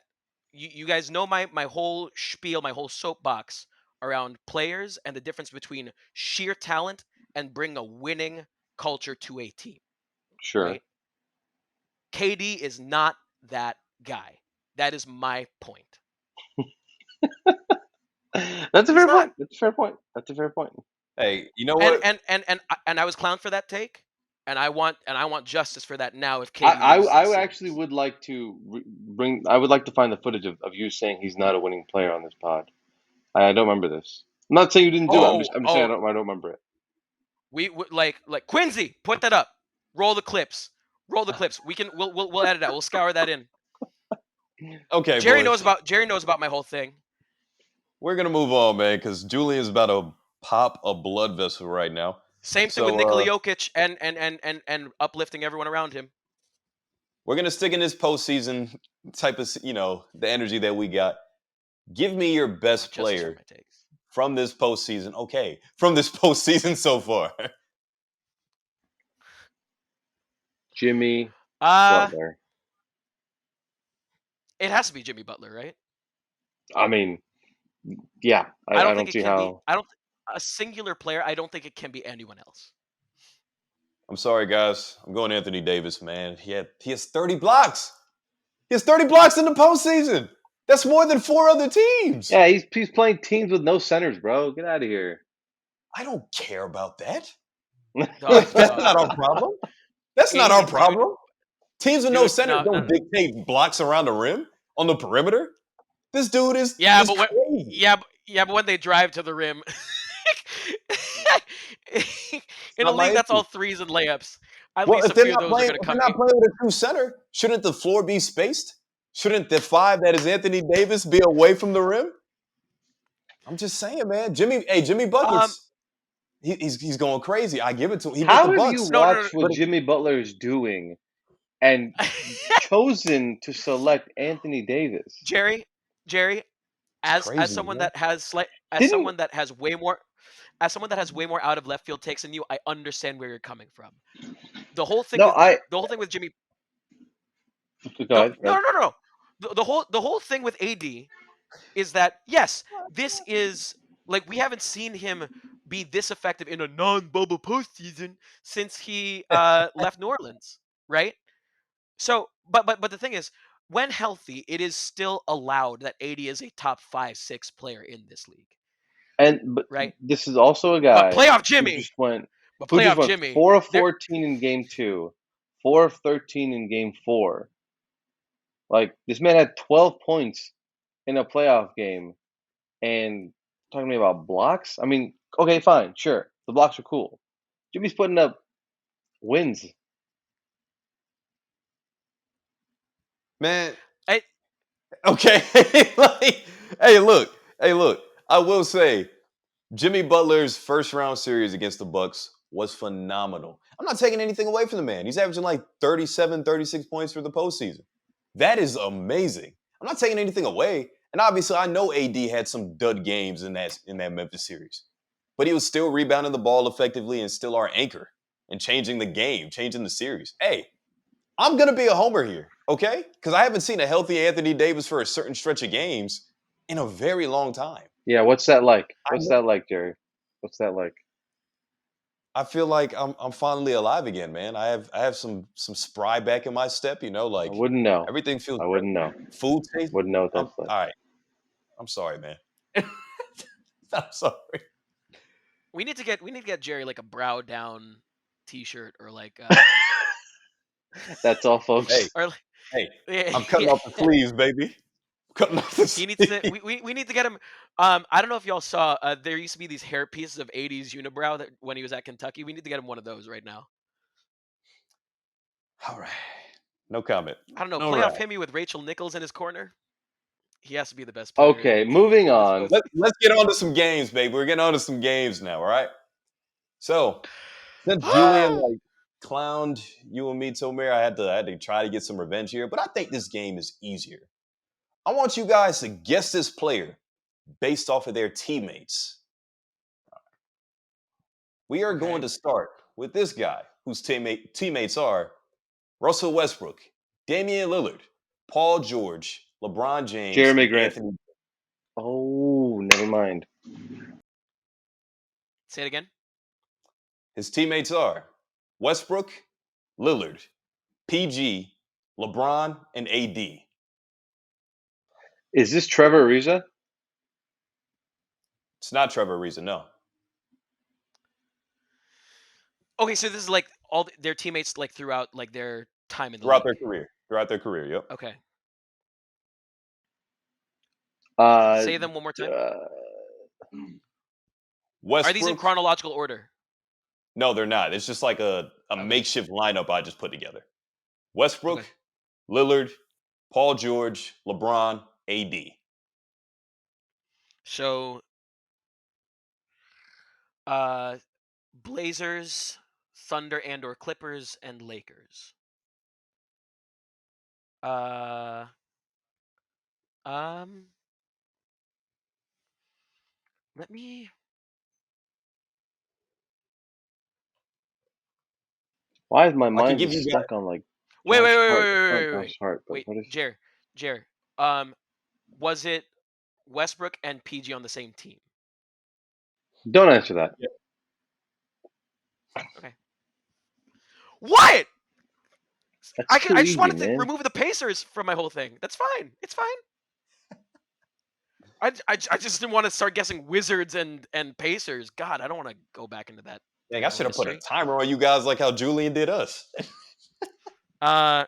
you guys know my whole spiel, my whole soapbox around players and the difference between sheer talent and bring a winning culture to a team, sure. right? KD is not that guy. That is my point. That's a He's fair not. point. That's a fair point. That's a fair point. Hey, you know And what? I was clowned for that take, and I want justice for that now if I KD loses this I actually series. would like to bring. I would like to find the footage of you saying he's not a winning player on this pod. I don't remember this. I'm not saying you didn't do it. Oh, I'm just saying oh, I don't remember it. like Quincy, put that up. Roll the clips. Roll the clips. We'll edit that. We'll scour that in. Okay, boys, Jerry knows about my whole thing. we're gonna move on, man, because Julian's about to pop a blood vessel right now. Same thing with So Nikola Jokic and uplifting everyone around him. we're gonna stick in this postseason type of, the energy that we got. Give me your I want best justice for player my takes. from this postseason. Okay, from this postseason so far. Jimmy Uh Butler. it has to be Jimmy Butler, right? I mean, yeah. I I don't don't think it see can be. how. I don't a singular player. I don't think it can be anyone else. I'm sorry, guys. I'm going Anthony Davis, man. He has 30 blocks. He has 30 blocks in the postseason. That's more than 4 other teams. Yeah, he's playing teams with no centers, bro. Get out of here. I don't care about that. Dog, That's dog. not our problem. That's not our Dude, problem. Teams with no dude. center No, no, don't no. dictate blocks around the rim on the perimeter. This dude is Yeah, is but when crazy. yeah, but when they drive to the rim, It's in a not my league that's all issue. threes and layups, at Well, least a few of those are going to if they're come. not playing with a true center, shouldn't the floor be spaced? Shouldn't the five that is Anthony Davis be away from the rim? I'm just saying, man. Jimmy Um, Buckets, he's going crazy. I give it to him. He beat the How have you Bucks. no, no, no. watched what But Jimmy Butler is doing and chosen to select Anthony Davis? Jerry, Jerry, it's as crazy, someone man. that has as Didn't someone that has way more as someone that has way more out of left field takes than you, I understand where you're coming from. The whole thing no with I the whole thing with Jimmy. go ahead, go ahead. No. The whole thing with AD is that yes, this is like we haven't seen him be this effective in a non-bubble postseason since he left New Orleans, right? So, but the thing is, when healthy, it is still allowed that AD is a top 5, 6 player in this league, And but right? this is also a But guy playoff who Jimmy, just went but playoff Jimmy, 4 of there. 14 in game 2, 4 of 13 in game 4. Like this man had 12 points in a playoff game and talking to me about blocks? I mean, okay, fine, sure. The blocks are cool. Jimmy's putting up wins. Man, I, okay. Like, hey, look. I will say, Jimmy Butler's first round series against the Bucks was phenomenal. I'm not taking anything away from the man. He's averaging like 37, 36 points for the postseason. That is amazing. I'm not taking anything away. And obviously, I know AD had some dud games in that Memphis series, but he was still rebounding the ball effectively and still our anchor and changing the game, changing the series. Hey, I'm gonna be a homer here, okay? Because I haven't seen a healthy Anthony Davis for a certain stretch of games in a very long time. Yeah, what's that like? I What's that like, Jerry? What's that like? I feel like I'm finally alive again, man. I have some spry back in my step, I like wouldn't know. everything feels I great. wouldn't know. Food taste. Wouldn't know what I'm that's like. all right. I'm sorry, man. I'm sorry. we need to get Jerry like a brow down T-shirt or like That's all, Hey, folks. or like, hey, yeah, I'm cutting off the yeah. sleeves, baby. Cutting off the He needs to. sleeves. We need to get him. I don't know if y'all saw. There used to be these hair pieces of '80s unibrow that when he was at Kentucky. We need to get him one of those right now. All right. No comment. I don't know. All right. Playoff Himmy with Rachel Nichols in his corner. He has to be the best player in Okay, moving in this on. post. Let's get on to some games, baby. We're getting on to some games now, all right? So, since Julian clowned you and me, Tomer, I had to try to get some revenge here, but I think this game is easier. I want you guys to guess this player based off of their teammates. We are going to start with this guy whose teammates are Russell Westbrook, Damian Lillard, Paul George, LeBron James, Jeremy and Grant. Anthony. Oh, never mind. Say it again. His teammates are Westbrook, Lillard, PG, LeBron, and AD. Is this Trevor Ariza? It's not Trevor Ariza, no. Okay, so this is like all their teammates like throughout like their time in the Throughout league. their career, yep. Okay. Uh, Say them one more time. Westbrook. Are these in chronological order? No, they're not. It's just like a makeshift lineup I just put together. Westbrook, Okay. Lillard, Paul George, LeBron, AD. So, Blazers, Thunder and/or Clippers, and Lakers. Let me. Why is my I can mind give just you guys. stuck on like Wait, Josh wait, wait, Hart? wait, It's wait, not wait, Josh Hart, but wait. what is? Jer. Was it Westbrook and PG on the same team? Don't answer that. Yeah. Okay. What? That's I too just easy, wanted to man. remove the Pacers from my whole thing. That's fine. It's fine. I just didn't want to start guessing Wizards and Pacers. God, I don't want to go back into that. Dang, I should have put a history. timer on you guys like how Julian did us. Well,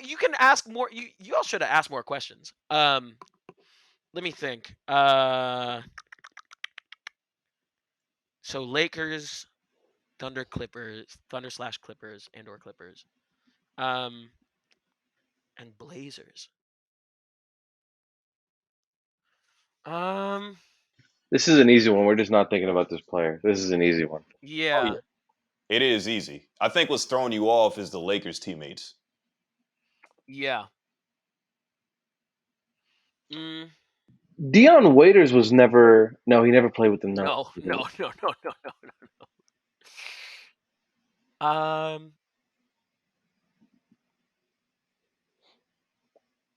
you can ask more. You all should have asked more questions. Let me think. So Lakers, Thunder slash Clippers and/or Clippers, and Blazers. This is an easy one. We're just not thinking about this player. This is an easy one. Yeah. Oh, yeah. It is easy. I think what's throwing you off is the Lakers teammates. Yeah. Dion Waiters was never. No, he never played with them. No.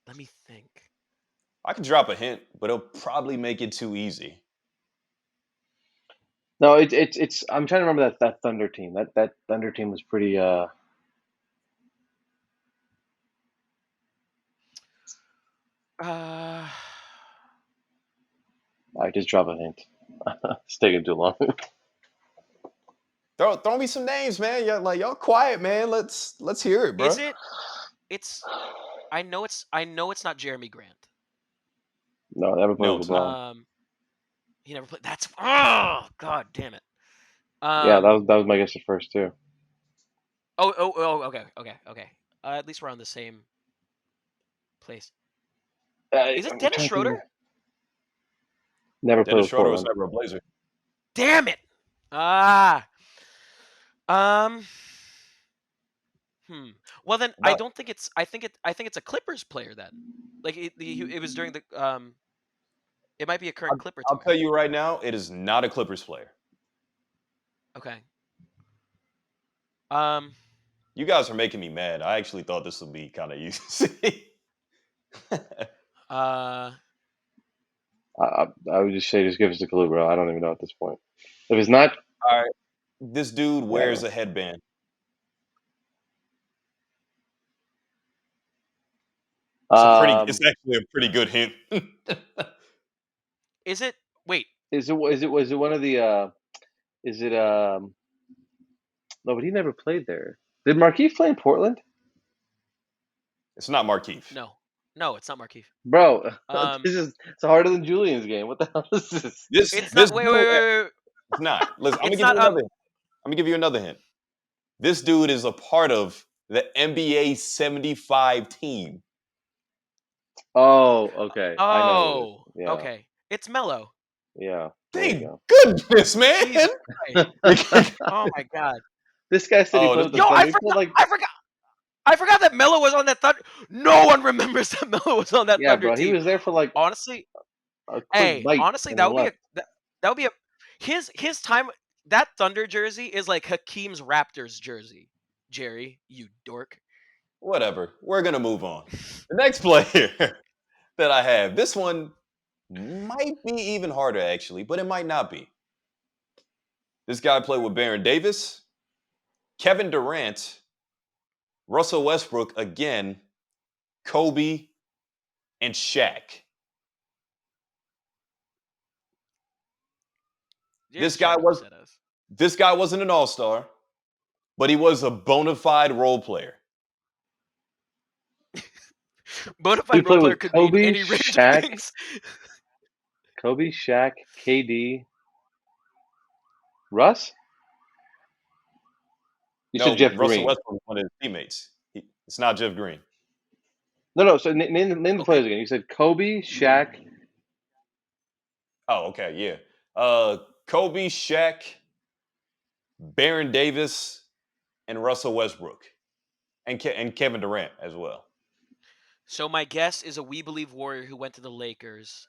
Let me think. I could drop a hint, but it'll probably make it too easy. No, it's. I'm trying to remember that Thunder team. That Thunder team was pretty. All right, just drop a hint. It's taking too long. Throw me some names, man. Y'all quiet, man. Let's hear it, bro. Is it? I know it's not Jeremy Grant. No, never played No, with LeBron. He never played. That's God damn it. Yeah, that was my guess at first too. Okay. At least we're on the same place. Is it Dennis Schroeder? Never played Dennis with Schroeder was Portland. never a Blazer. Damn it. Well then, I don't think it's. I think it's a Clippers player then. Like it was during the. It might be a current Clipper. I'll tell you right now, it is not a Clippers player. Okay. You guys are making me mad. I actually thought this would be kind of easy. I would just say, just give us a clue, bro. I don't even know at this point. If it's not, all right. This dude wears a headband. It's actually a pretty good hint. Is it? Wait. Was it one of the? Is it No, but he never played there. Did Markieff play in Portland? It's not Markieff. No, it's not Markieff. Bro, it's harder than Julian's game. What the hell is this? It's not. Wait. It's not. Listen, I'm gonna give you another hint. This dude is a part of the NBA 75 team. Oh, okay. Oh, I know. Yeah. Okay. It's Melo. Yeah. Thank goodness, man. Oh my god. This guy said he played with the Thunder. I forgot that Melo was on that Thunder. No one remembers that Melo was on that Yeah, Thunder bro. He team. was there for like Honestly, a quick hey, bite honestly, and then left. that would be a his time. That Thunder jersey is like Hakeem's Raptors jersey. Jerry, you dork. Whatever. We're gonna move on. The next player that I have. This one might be even harder, actually, but it might not be. This guy played with Baron Davis, Kevin Durant, Russell Westbrook again, Kobe, and Shaq. Jerry's trying to upset us. This guy wasn't an all-star, but he was a bona fide role player. Bona He fide role played player with could mean Kobe, any range of Shaq, things. Kobe, Shaq, KD, Russ. You said No, Jeff Russell Green. Westbrook was one of his teammates. It's not Jeff Green. No. So name the Okay. players again. You said Kobe, Shaq. Oh, okay, yeah. Kobe, Shaq, Baron Davis, and Russell Westbrook, and Kevin Durant as well. So my guess is a We Believe Warrior who went to the Lakers.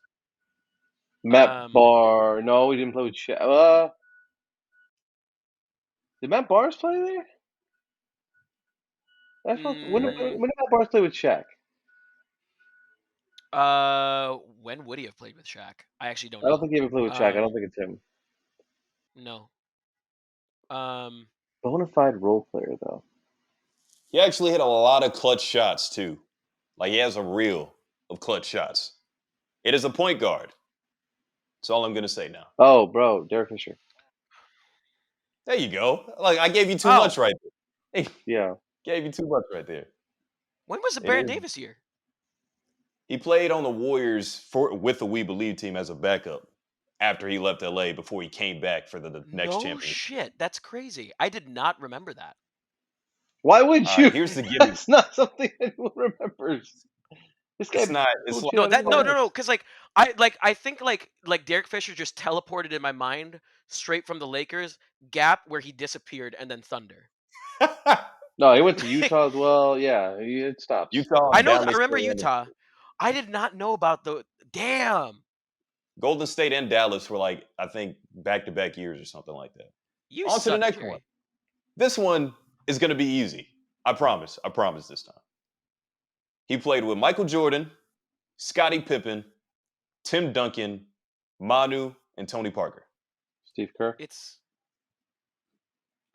Matt Barr. No, he didn't play with Shaq. Did Matt Barnes play there? When did Matt Barnes play with Shaq? When would he have played with Shaq? I actually don't I know. don't think he ever played with Shaq. I don't think it's him. No. Bona fide role player though. He actually hit a lot of clutch shots too. Like he has a reel of clutch shots. It is a point guard. That's all I'm gonna say now. Oh, bro, Derek Fisher. There you go. Like I gave you too much right there. Yeah. Gave you too much right there. When was the Baron Davis year? He played on the Warriors with the We Believe team as a backup after he left LA before he came back for the next championship. No shit, that's crazy. I did not remember that. Why would you? Here's the gimmick. That's not something anyone remembers. This guy. It's not. It's like, no. Because I think Derek Fisher just teleported in my mind straight from the Lakers gap where he disappeared and then Thunder. No, he went to Utah as well. Yeah, it stops. Utah. I know. I Dallas, remember Orlando. Utah. I did not know about the damn. Golden State and Dallas were like, I think, back-to-back years or something like that. You On to the suck, next Jerry. one. This one is going to be easy. I promise. I promise this time. He played with Michael Jordan, Scottie Pippen, Tim Duncan, Manu, and Tony Parker. Steve Kerr.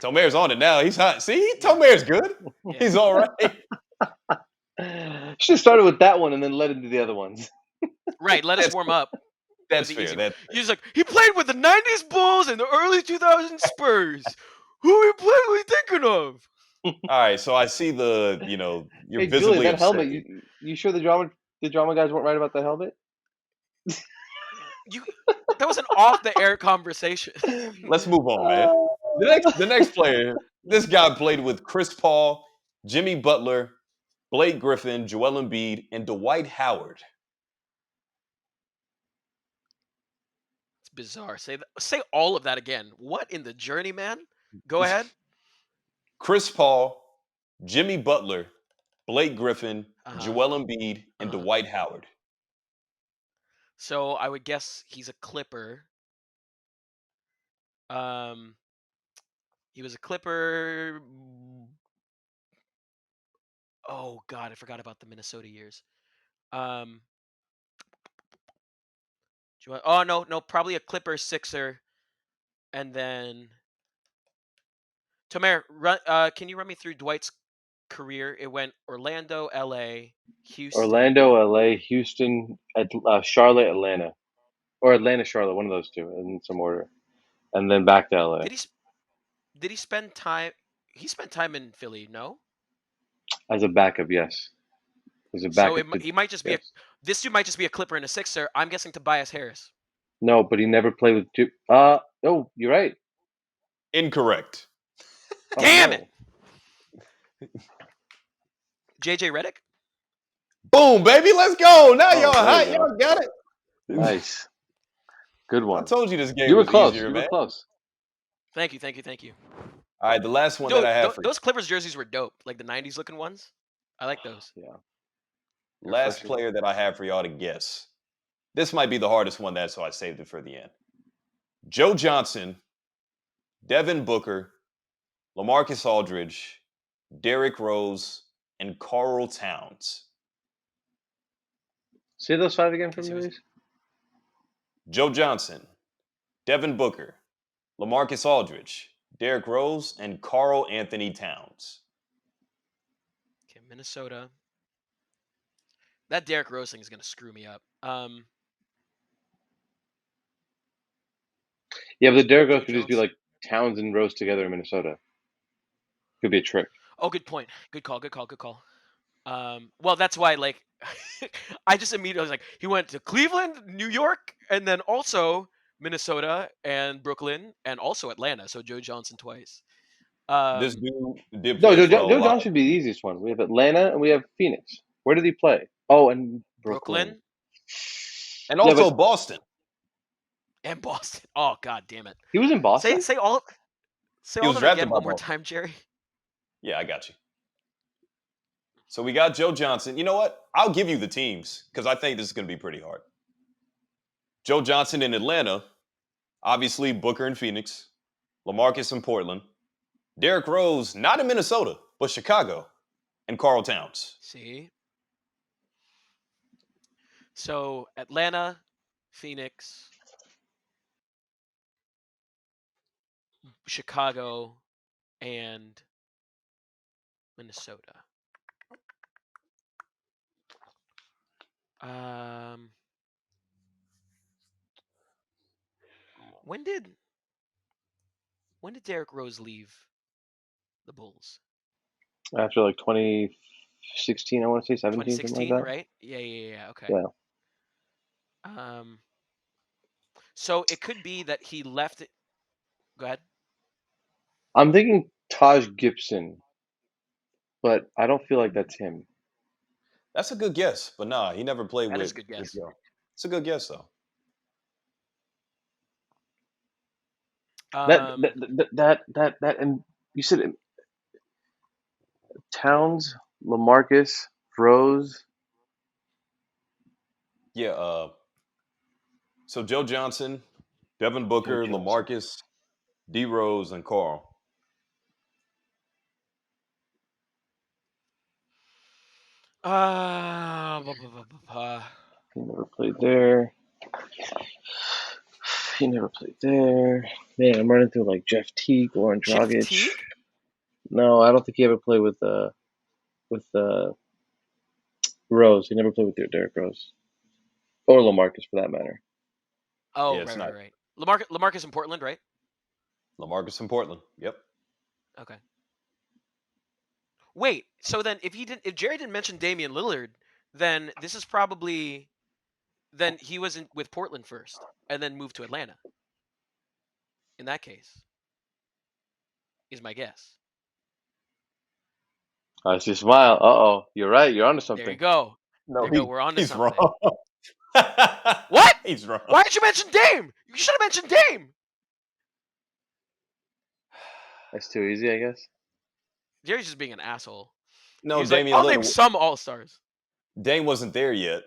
Tomer's on it now. He's hot. See, Tomer's good. Yeah. He's all right. Should have started with that one and then led into the other ones. Right. Let us warm up. That's fair. He's like, he played with the 90s Bulls and the early 2000s Spurs. Who are we thinking of? All right, so I see you're hey, visibly Julian, that upset. helmet. You sure the drama guys weren't right about the helmet? That was an off-the-air conversation. Let's move on, man. The next player, this guy played with Chris Paul, Jimmy Butler, Blake Griffin, Joel Embiid, and Dwight Howard. It's bizarre. Say all of that again. What in the journey, man? Go ahead. Chris Paul, Jimmy Butler, Blake Griffin, Joel Embiid, and Dwight Howard. So I would guess he's a Clipper. He was a Clipper. Oh God, I forgot about the Minnesota years. Oh no, probably a Clipper, Sixer, and then Tomer. Can you run me through Dwight's career? It went Orlando, LA, Houston. Orlando, LA, Houston, Charlotte, Atlanta, or Atlanta, Charlotte, one of those two in some order, and then back to LA. Did he spend time? He spent time in Philly, no? As a backup, yes. As a backup, so he might just be this dude might just be a Clipper and a Sixer. I'm guessing Tobias Harris. No, but he never played with. Oh, you're right. Incorrect. Damn it. JJ Redick. Boom, baby, let's go. Now y'all hot. Y'all got it. Nice. Good one. I told you this game you were was close. easier, you man. were close. Thank you. All right, the last one that I have for those Clippers jerseys were dope, like the '90s looking ones. I like those. Yeah. Last Refreshing. player that I have for y'all to guess. This might be the hardest one, so I saved it for the end. Joe Johnson, Devin Booker, LaMarcus Aldridge, Derrick Rose, and Karl Towns. Say those 5 again for Okay, me, so please. Joe Johnson, Devin Booker, LaMarcus Aldridge, Derrick Rose, and Karl Anthony Towns. okay, Minnesota. That Derrick Rose thing is gonna screw me up. Yeah, but the Derrick Rose Joe could just be Johnson. like Towns and Rose together in Minnesota. Could be a trick. Oh, good point. Good call. Good call. Good call. Well, that's why, like, I just immediately was like, he went to Cleveland, New York, and then also Minnesota and Brooklyn, and also Atlanta. So Joe Johnson twice. This Um, dude did No, play Joe, for a Joe lot. Johnson should be the easiest one. We have Atlanta and we have Phoenix. Where did he play? Oh, and Brooklyn. Brooklyn And Yeah, but also Boston. and Boston. Oh, god damn it! he was in Say Boston? say all say He all was of them drafted again by one more Boston. time, Jerry. Yeah, I got you. So we got Joe Johnson. You know what? I'll give you the teams because I think this is going to be pretty hard. Joe Johnson in Atlanta, obviously Booker in Phoenix, LaMarcus in Portland, Derrick Rose not in Minnesota but Chicago, and Karl Towns. See, so Atlanta, Phoenix, Chicago, and Minnesota. Um, when did Derrick Rose leave the Bulls? After like 2016, I want to say 17, something like 2016, that. right? Yeah. Okay. Yeah. Um, so it could be that he left it. Go ahead. I'm thinking Taj Gibson, but I don't feel like that's him. That's a good guess, but nah, he never played That is with a good with guess. Joe. It's a good guess though. Um, And you said Towns, LaMarcus, Rose. Yeah. So Joe Johnson, Devin Joe Booker, Johnson. LaMarcus, D Rose, and Karl. blah, blah, blah, blah. He never played there. He never played there. Man, I'm running through like Jeff Teague, Goran Jeff Dragic. Teague? No, I don't think he ever played with Rose. He never played with Derrick Rose or LaMarcus for that matter. Oh, Yeah, it's not right. Lamarcus in Portland, right? LaMarcus in Portland. Yep. Okay. Wait, so then if Jerry didn't mention Damian Lillard, then this is probably then he was with Portland first and then moved to Atlanta. In that case, is my guess. I see a smile. Oh, you're right. You're onto There you something. go. No, There you go. We're on to he's something. wrong. What? He's wrong. Why did you mention Dame? You should have mentioned Dame. That's too easy, I guess. Jerry's just being an asshole. No, He's like, Damian I'll name Lillard. some All Stars. Dame wasn't there yet.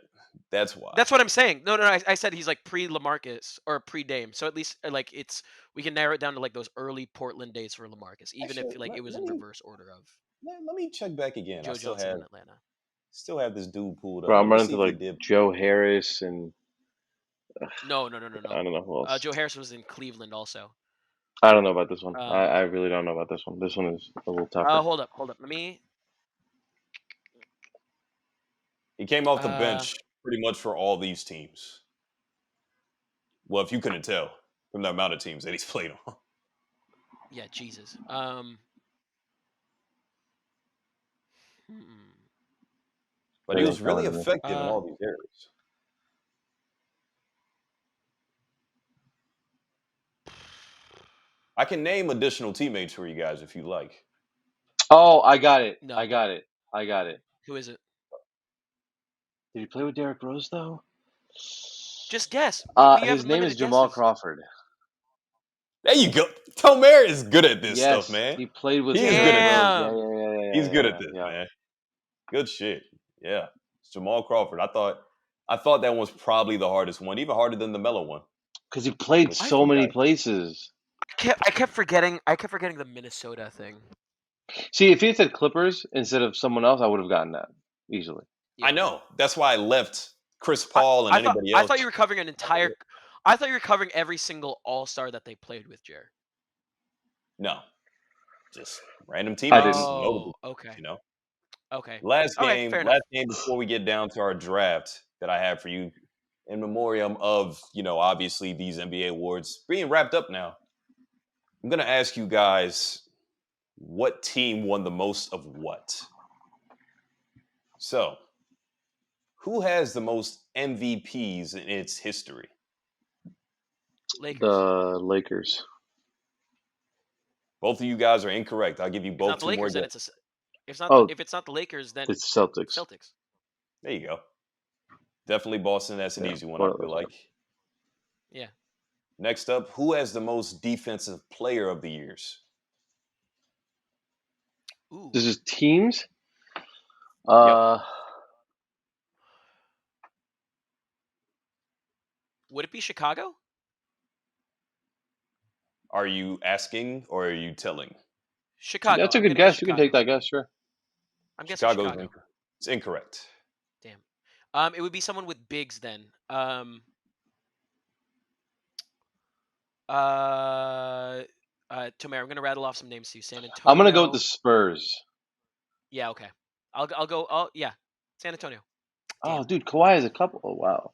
That's why. That's what I'm saying. No. I said he's like pre Lamarcus or pre Dame. So at least like we can narrow it down to like those early Portland days for Lamarcus, even if Actually, like it was in reverse order of let me check back again. I Joe Johnson in Atlanta. still have this dude pulled Bro, up. I'm Let me running see through if he like did. Joe Harris and No. I don't know who else. Joe Harris was in Cleveland also. I don't know about this one. I, Um, I really don't know about this one. This one is a little tougher. hold up. Let me. He came off the Uh, bench pretty much for all these teams. Well, if you couldn't tell from the amount of teams that he's played on. yeah, Jesus. Hmm. But he That was ain't really coming to me. effective in all these areas. I can name additional teammates for you guys if you like. Oh, I got it. No, I got it. I got it. who is it? Did he play with Derrick Rose though? Just guess. We have His name is limited Jamal guesses. Crawford. There you go. Tomer is good at this stuff, Yes, man. he played with He is good Derrick at this. Rose. Damn. He's good at this, Yeah. man. Good shit. Yeah. Jamal Crawford. I thought that one was probably the hardest one, even harder than the Melo one. Because he played Which I so you many guys, places. kept forgetting. I kept forgetting the Minnesota thing. See, if he had said Clippers instead of someone else, I would have gotten that easily. I Yeah. know. That's why I left Chris I, Paul and I thought anybody I else. thought you were covering an entire. I thought you were covering every single All Star that they played with, Jer. No. Just random I teammates, didn't. notable, Oh, okay, you know. okay, Last okay. game, Fair enough. last game before we get down to our draft that I have for you in memoriam of, obviously these NBA awards being wrapped up now. I'm going to ask you guys what team won the most of what? So, who has the most MVPs in its history? Lakers. The Lakers. Both of you guys are incorrect. I'll give you If both not the two more Lakers, then guesses. it's a. If not the Oh, if it's not the Lakers, then it's Celtics. Celtics. There you go. Definitely Boston. That's an Yeah, easy one, I one of feel those. like. Yeah. Next up, who has the most defensive player of the years? Ooh. This is teams. Yep. Would it be Chicago? Are you asking or are you telling? Chicago. That's a I'm good gonna guess guess. You can take Chicago. that guess, sure. I'm guessing Chicago's Chicago. it's incorrect. Damn. It would be someone with bigs then. Tomer, I'm gonna rattle off some names to you. San I'm gonna go with the Antonio. Spurs. Yeah, okay. I'll go. Oh yeah, San Antonio. Oh, Damn. dude, Kawhi has a couple. Oh, wow.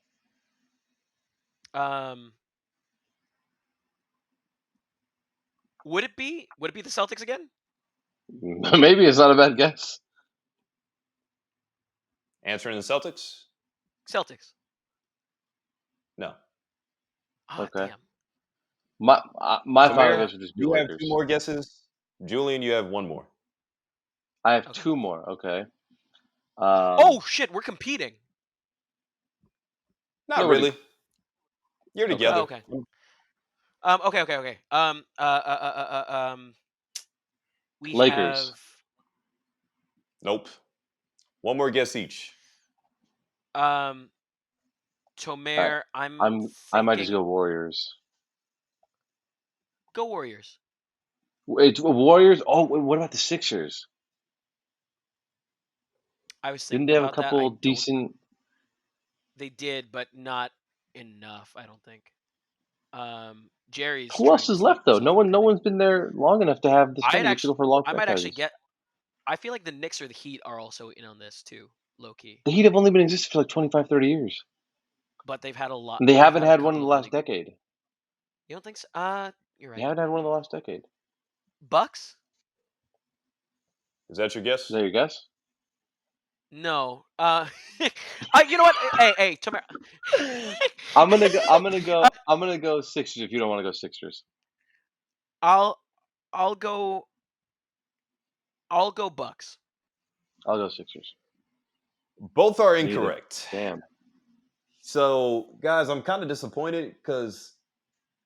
Would it be the Celtics again? Maybe it's not a bad guess. Answering the Celtics? Celtics. No. Ah, Okay. damn. My final Tamara, guess would just be you have two Lakers. more guesses. Julian, you have one more. I have Okay. two more. Okay. Oh shit, we're competing. Not Yeah, what do really. You're Okay. Oh, together. okay. Okay. We Lakers. have Nope. One more guess each. um All right. Tomer. I'm I might just thinking go Warriors. go Warriors. Wait, Warriors. Oh, wait, what about the Sixers? I was Didn't thinking they have a about that. I couple don't. decent? They did, but not enough. I don't think. Jerry's Who trying else to is sneak left though? No himself one. No into it. one's been there long enough to have this I'd many. You have to actually, go for long I might actually franchises. get. I feel like the Knicks or the Heat are also in on this too, low key. The Heat have only been existing for like 25, 30 years. But they've had a lot. And they They've haven't had a had one in couple the of really last good. decade. You don't think so? You're They right. haven't had one in the last decade. Bucks? Is that your Is guess? that your guess? No. You know what? Hey, Tomer. I'm gonna go. I'm gonna go. I'm gonna go Sixers if you don't want to go Sixers. I'll, I'll go. I'll go Bucks. I'll go Sixers. Both are Neither. incorrect. Damn. So, guys, I'm kind of disappointed because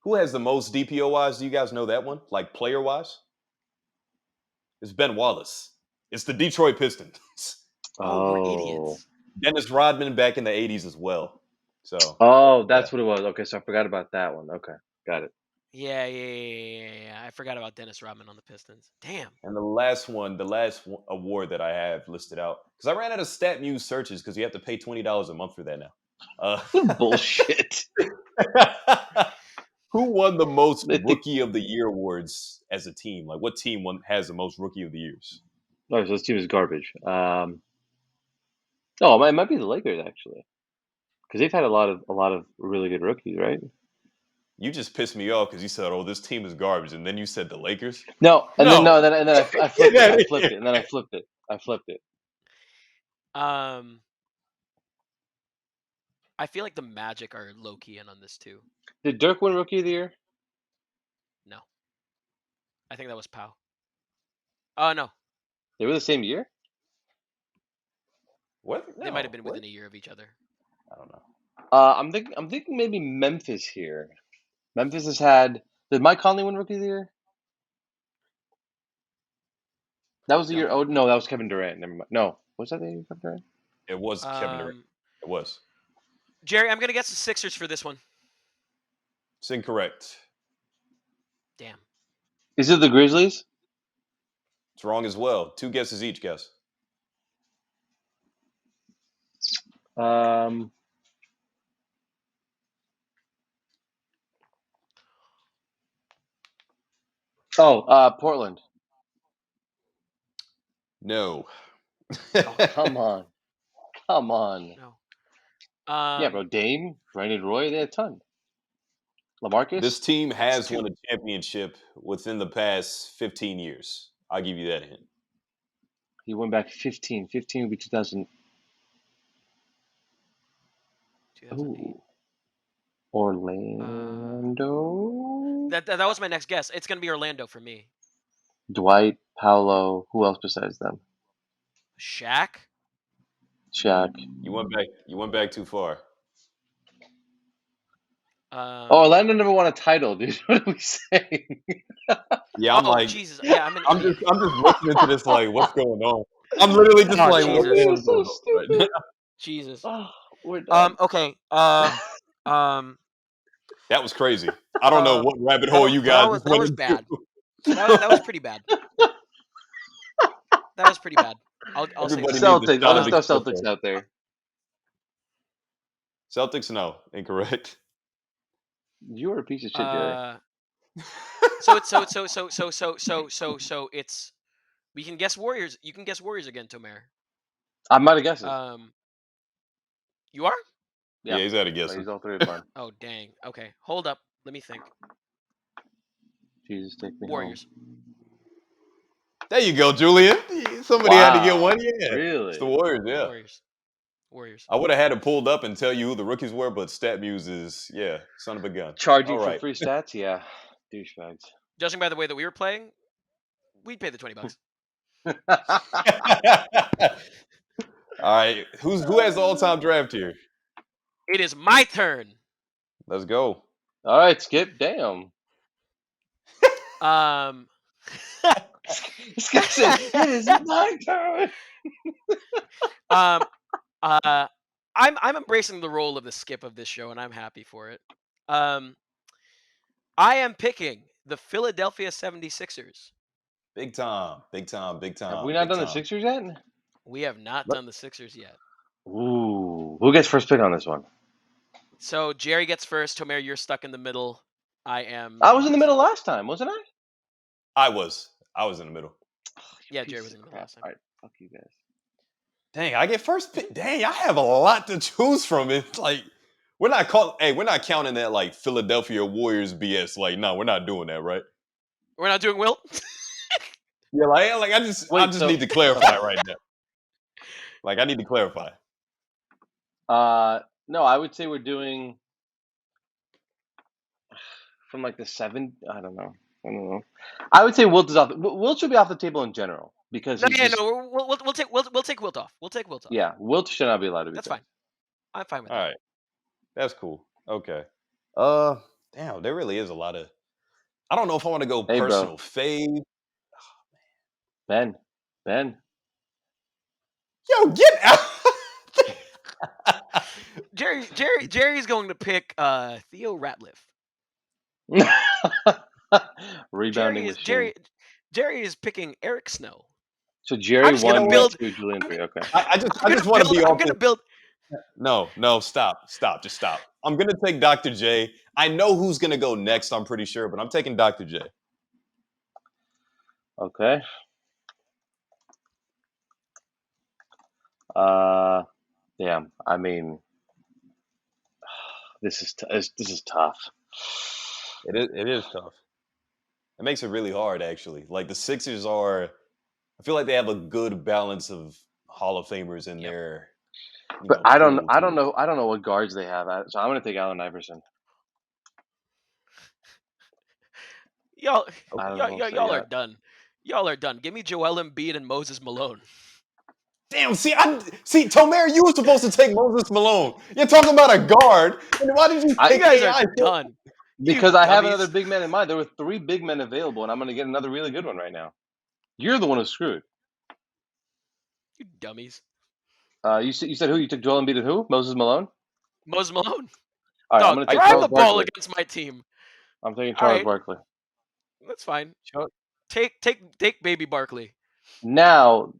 who has the most DPOYs? Do you guys know that one? Like player wise? It's Ben Wallace. It's the Detroit Pistons. Oh, we're Oh. idiots. Dennis Rodman back in the 80s as well. So, Oh, yeah. that's what it was. Okay, so I forgot about that one. Okay, got it. Yeah. I forgot about Dennis Rodman on the Pistons. Damn. And the last award that I have listed out, because I ran out of StatMuse searches because you have to pay $20 a month for that now. Bullshit. Who won the most I think. Rookie of the Year awards as a team? Like, what team has the most Rookie of the Years? Oh, so this team is garbage. Oh, it might be the Lakers actually, because they've had a lot of really good rookies, right? You just pissed me off because you said, "Oh, this team is garbage," and then you said the Lakers. No, and then No, no, and then I get flipped it. out I of flipped here. it, and then I flipped it. I flipped it. Um, I feel like the Magic are low key in on this too. Did Dirk win Rookie of the Year? No, I think that was Pau. Oh no, They were the same year. What? they might have No. been What? within a year of each other. I don't know. I'm thinking maybe Memphis here. Memphis has had. Did Mike Conley win Rookie of the Year? That was the No, year. he Oh didn't. no, that was Kevin Durant. Never mind. No, Was that the 80 Cup Durant? It was Kevin Durant. It was. Jerry, I'm gonna guess the Sixers for this one. It's incorrect. Damn. Is it the Grizzlies? It's wrong as well. 2 guesses each. Guess. Portland. No. Oh, come on. No. Yeah, bro. Dame, Brandon Roy, they had a ton. LaMarcus. This team has two. won a championship within the past 15 years. I'll give you that hint. He went back 15. 15 would be 2000. 2008. Ooh. Orlando. That was my next guess. It's gonna be Orlando for me. Dwight, Paolo. Who else besides them? Shaq. Shaq. You went back too far. Orlando never won a title, dude. What are we saying? Yeah, I'm like, Jesus. Yeah, I'm an I'm idiot. just listening to this like, what's going on? I'm literally just Oh, like, what the Jesus. hell is So going on? stupid. Jesus. Oh, we're done. Okay. That was crazy. I don't know what rabbit hole you guys just that went was into. bad. That was pretty bad. That was pretty bad. I'll say Everybody that. needs a Celtics. shot Let's of throw espresso. Celtics out there. Celtics, no, incorrect. You were a piece of shit, Jerry. So it's we can guess Warriors. You can guess Warriors again, Tomer. I'm out of guesses. You are? Yeah, he's out of I guesses. used all three of mine. Oh dang. Okay, hold up. Let me think. Jesus, take me Warriors. There you go, Julian. Somebody had to get one. Yeah, Really? it's the Warriors. Yeah, Warriors. I would have had it pulled up and tell you who the rookies were, but StatMuse is son of a gun. Charging All for right. free stats? Yeah, douchebags. Judging by the way that we were playing, we'd pay the $20. All right, who has the all-time draft here? It is my turn. Let's go. All right, Skip. Damn. This guy said, "It is my turn." I'm embracing the role of the Skip of this show, and I'm happy for it. I am picking the Philadelphia 76ers. Big time. Have we not done the Sixers yet? We have not done the Sixers yet. Ooh, who gets first pick on this one? So Jerry gets first. Tomer, you're stuck in the middle. I was in the middle last time, wasn't I? I was in the middle. Yeah, Jerry was in the middle last time. All right, fuck you guys. Dang, I get first pick. Dang, I have a lot to choose from. It's like we're not counting that like Philadelphia Warriors BS. Like, no, we're not doing that, right? We're not doing Wilt. Yeah, I just need to clarify right now. Like, I need to clarify. No, I would say we're doing from like the 7. I don't know. I would say Wilt is off. Wilt should be off the table in general because We'll take Wilt off. We'll take Wilt off. Yeah, Wilt should not be allowed to be. That's fine. I'm fine with that. All right, that's cool. Okay. Damn, there really is a lot of. I don't know if I want to go personal fave. Ben. Yo, get out. Jerry's going to pick Theo Ratliff. Rebounding machine. Jerry is picking Eric Snow. So Jerry won build, 2, Julian 3. Okay. I just want to be off. I'm gonna build. No, stop, just stop. I'm gonna take Dr. J. I know who's gonna go next. I'm pretty sure, but I'm taking Dr. J. Okay. Damn. I mean, this is tough. It is tough. It makes it really hard, actually. Like the Sixers I feel like they have a good balance of Hall of Famers in there. But I don't know what guards they have. So I'm gonna take Allen Iverson. Y'all are done. Y'all are done. Give me Joel Embiid and Moses Malone. Damn, see, Tomer, you were supposed to take Moses Malone. You're talking about a guard. And why did you take You guys are done. Because I have another big man in mind. There were 3 big men available, and I'm going to get another really good one right now. You're the one who's screwed. You dummies. You said who? You took Joel Embiid and who? Moses Malone. Moses Malone. All right, I'm Dog, gonna I take drive Charles the ball Barkley. against my team. I'm taking All Charles right, Barkley. that's fine. Chuck, Take baby Barkley. Now,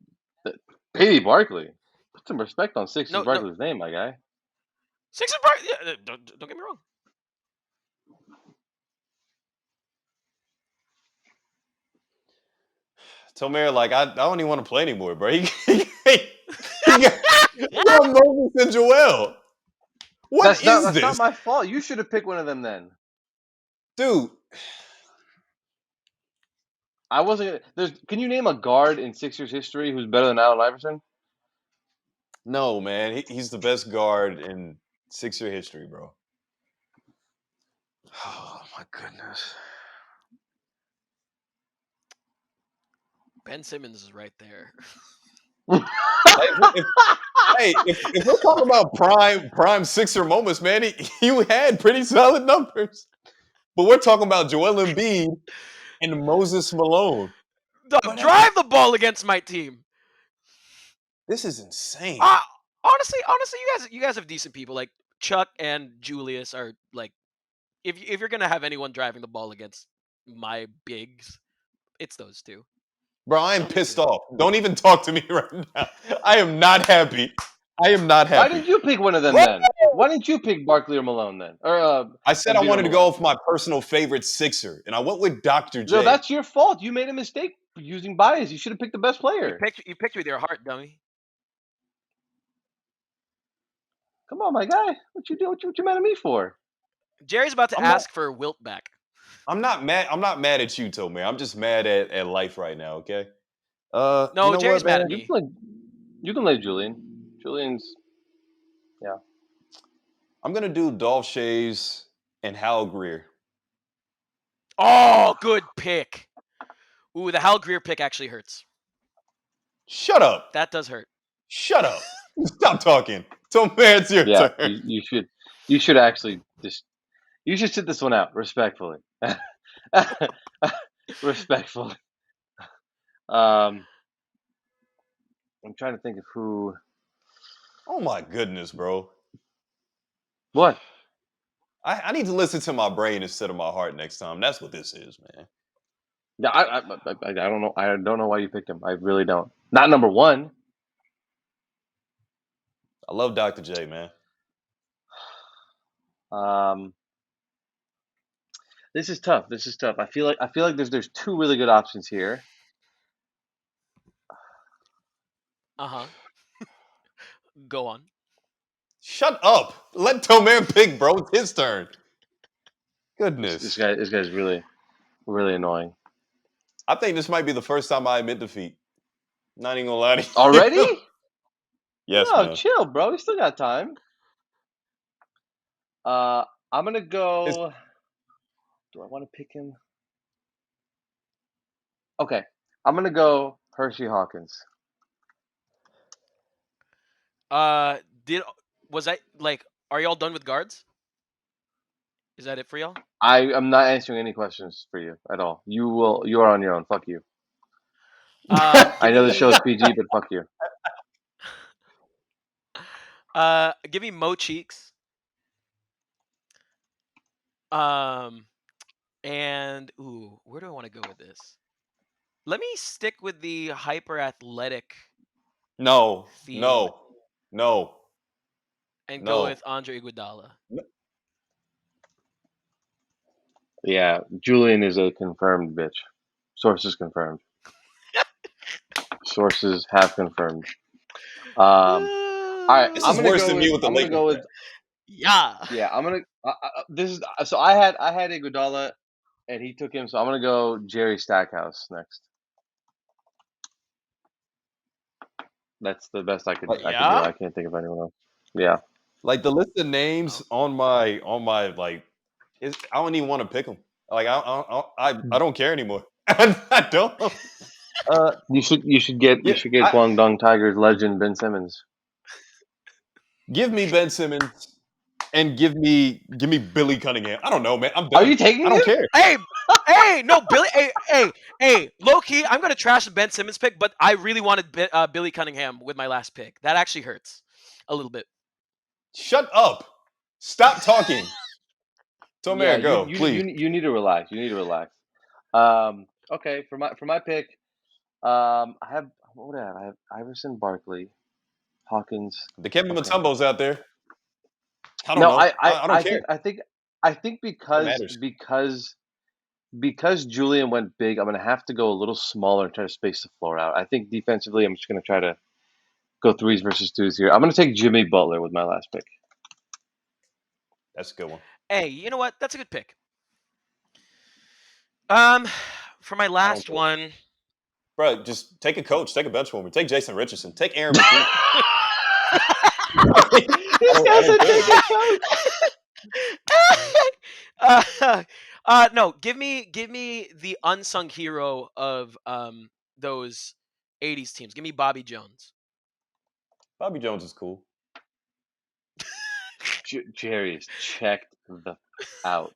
Baby Barkley. Put some respect on Sixers No, Barkley's name, my guy. Sixers Barkley. Yeah, don't get me wrong. Tomer, like I don't even want to play anymore, bro. He got Moses and Joel. What is That's not this, my fault. You should have picked one of them then. dude? I wasn't. Can you name a guard in Sixers history who's better than Allen Iverson? No, man. He's the best guard in Sixer history, bro. Oh my goodness. Ben Simmons is right there. Like, if we're talking about prime Sixer moments, man, he had pretty solid numbers. But we're talking about Joel Embiid and Moses Malone. Dog, drive the ball against my team. This is insane. Honestly, you guys have decent people. Like Chuck and Julius are like, if you're gonna have anyone driving the ball against my bigs, it's those two. Bro, I am pissed off. Don't even talk to me right now. I am not happy. I am not Why happy. didn't you pick one of them then? Why didn't you pick Barkley or Malone then? Or I said I Embiid or wanted to go Malone? with my personal favorite Sixer, and I went with Dr. J. No, that's your fault. You made a mistake using bias. You should have picked the best You player. picked with your heart, dummy. Come on, my guy. What you do? What you mad at me for? Jerry's about to I'm not- ask for Wilt back. I'm not mad. I'm not mad at you, Tomer. I'm just mad at life right now. Okay. No, You know Jerry's what, mad man? at me. You can let Julian. Julian's. I'm gonna do Dolph Shays and Hal Greer. Oh, good pick. Ooh, the Hal Greer pick actually hurts. Shut up. That does hurt. Shut up. Stop talking. Tomer, it's your Yeah, turn. you should actually just you should sit this one out respectfully. Respectfully. I'm trying to think of who. Oh my goodness, bro. What? I need to listen to my brain instead of my heart next time. That's what this is, man. Yeah, I don't know. I don't know why you picked him. I really don't. Not number one. I love Dr. J, man. This is tough. This is tough. I feel like there's two really good options here. Uh-huh. Go on. Shut up. Let Tomer pick, bro. It's his turn. Goodness. This guy's really annoying. I think this might be the first time I admit defeat. Not even gonna lie to you. Already? Yes, No, man. chill, bro. We still got time. I'm gonna go. Do I want to pick him? Okay, I'm gonna go Hershey Hawkins. Was I like? Are y'all done with guards? Is that it for y'all? I am not answering any questions for you at all. You are on your own. Fuck you. I know the show is PG, but fuck you. Give me Mo Cheeks. And where do I want to go with this? Let me stick with the hyper athletic No. theme No. and No. go with Andre Iguodala. Yeah, Julian is a confirmed bitch. Sources confirmed. Sources have confirmed. All right, This I'm is gonna worse go than with. me with the I'm gonna Lakers. go with. Yeah. Yeah, I'm gonna. This is so. I had Iguodala, and he took him. So I'm gonna go Jerry Stackhouse next. That's the best I could do. Yeah? I can't think of anyone else. Yeah. Like the list of names on my like, I don't even want to pick them. Like I don't care anymore. I don't. You should get Guangdong Tigers legend Ben Simmons. Give me Ben Simmons and give me Billy Cunningham. I don't know, man. I'm Are done. you taking I don't him? care. Hey, no, Billy. Hey, low key, I'm gonna trash the Ben Simmons pick, but I really wanted Billy Cunningham with my last pick. That actually hurts a little bit. Shut up. Stop talking. Yeah, Tomer, go, please. you need to relax. You need to relax. Okay, for my pick, I have what would I have? I have Iverson, Barkley, Hawkins. The Kevin Okay. Mutombo's out there. I don't No, know. I don't care. I think That matters. because Julian went big, I'm gonna have to go a little smaller and try to space the floor out. I think defensively, I'm just gonna try to go threes versus twos here. I'm gonna take Jimmy Butler with my last pick. That's a good one. Hey, you know what? That's a good pick. For my I don't last care. one, Bro, just take a coach. Take a bench warmer. Take Jason Richardson. Take Aaron McKee. This I guy don't said care. take a coach. no, give me the unsung hero of those '80s teams. Give me Bobby Jones. Bobby Jones is cool. Jerry is checked the out.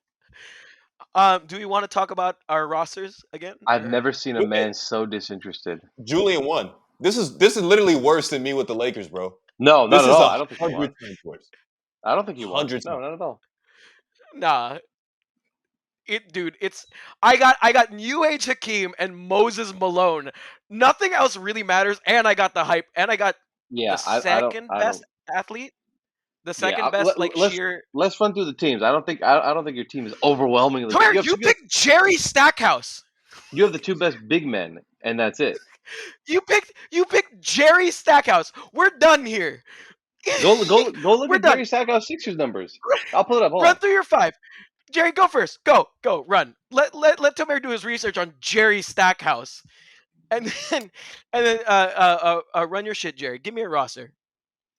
Do we want to talk about our rosters again? I've or- never seen a man so disinterested. Julian won. This is literally worse than me with the Lakers, bro. No, not This at is all. a I don't think he won. 100 times worse. I don't think he won. 100 times. No, not at all. Nah, dude. I got New Age Hakeem and Moses Malone. Nothing else really matters, and I got the hype, and I got Yeah, the second I best don't. athlete, the Yeah, second best like sheer. let's run through the teams. I don't think your team is overwhelmingly Come good. here, you picked Jerry Stackhouse. You have the two best big men, and that's it. You picked Jerry Stackhouse. We're done here. Go look We're at done. Jerry Stackhouse Sixers numbers. I'll pull it up. Hold Run on. through your five. Jerry, go first. Go, run. Let Tomer do his research on Jerry Stackhouse, and then run your shit, Jerry. Give me a roster.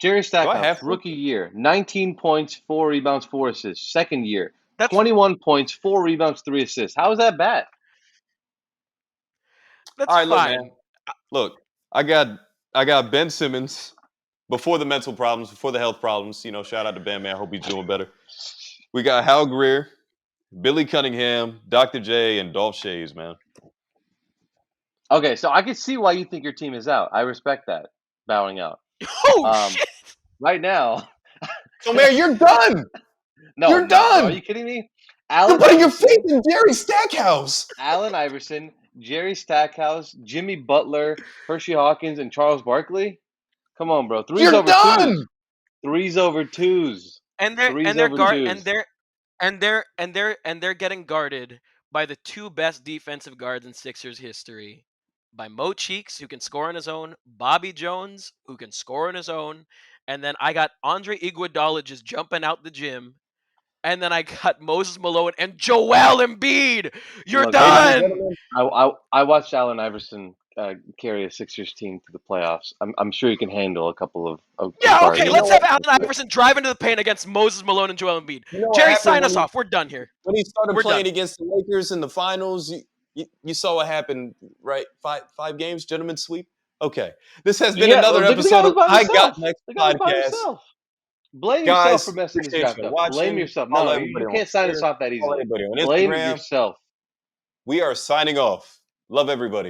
Jerry Do I Stackhouse, have to? rookie year, 19 points, 4 rebounds, 4 assists. Second year, That's 21 points, 4 rebounds, 3 assists. How is that bad? All right, look, man. fine. Look, I got Ben Simmons before the mental problems, before the health problems. You know, shout out to Ben, man. I hope he's doing better. We got Hal Greer, Billy Cunningham, Dr. J, and Dolph Shays, man. Okay, so I can see why you think your team is out. I respect that. Bowing out. Oh shit! Right now, So, man, you're done. no, You're I'm not, bro. Are done. you kidding me? You're putting your faith in Jerry Stackhouse. Allen Iverson, Jerry Stackhouse, Jimmy Butler, Hershey Hawkins, and Charles Barkley. Come on, bro. Threes You're over done. twos. Threes over twos. And they're Threes and they're over guard twos. and they're getting guarded by the two best defensive guards in Sixers history, by Mo Cheeks, who can score on his own, Bobby Jones, who can score on his own, and then I got Andre Iguodala just jumping out the gym, and then I got Moses Malone and Joel Embiid. You're Look, ladies and done. gentlemen, I watched Allen Iverson carry a Sixers team to the playoffs. I'm sure he can handle a couple of Yeah, guards. okay. You know Let's have what? Allen Iverson drive into the paint against Moses Malone and Joel Embiid. You know what Jerry, happened sign us off. We're done here. when he started We're playing done. against the Lakers in the finals? You saw what happened, right? Five games, gentlemen sweep. Okay, this has been Yeah, another the guy episode was of by I Got himself. Next The guy was by podcast. himself. Blame yourself Guys, for messing this appreciate draft you up. Blame watching. yourself. Follow No, everybody you on can't sign us Twitter. off that Follow easily. everybody on Blame Instagram. yourself. We are signing off. Love everybody.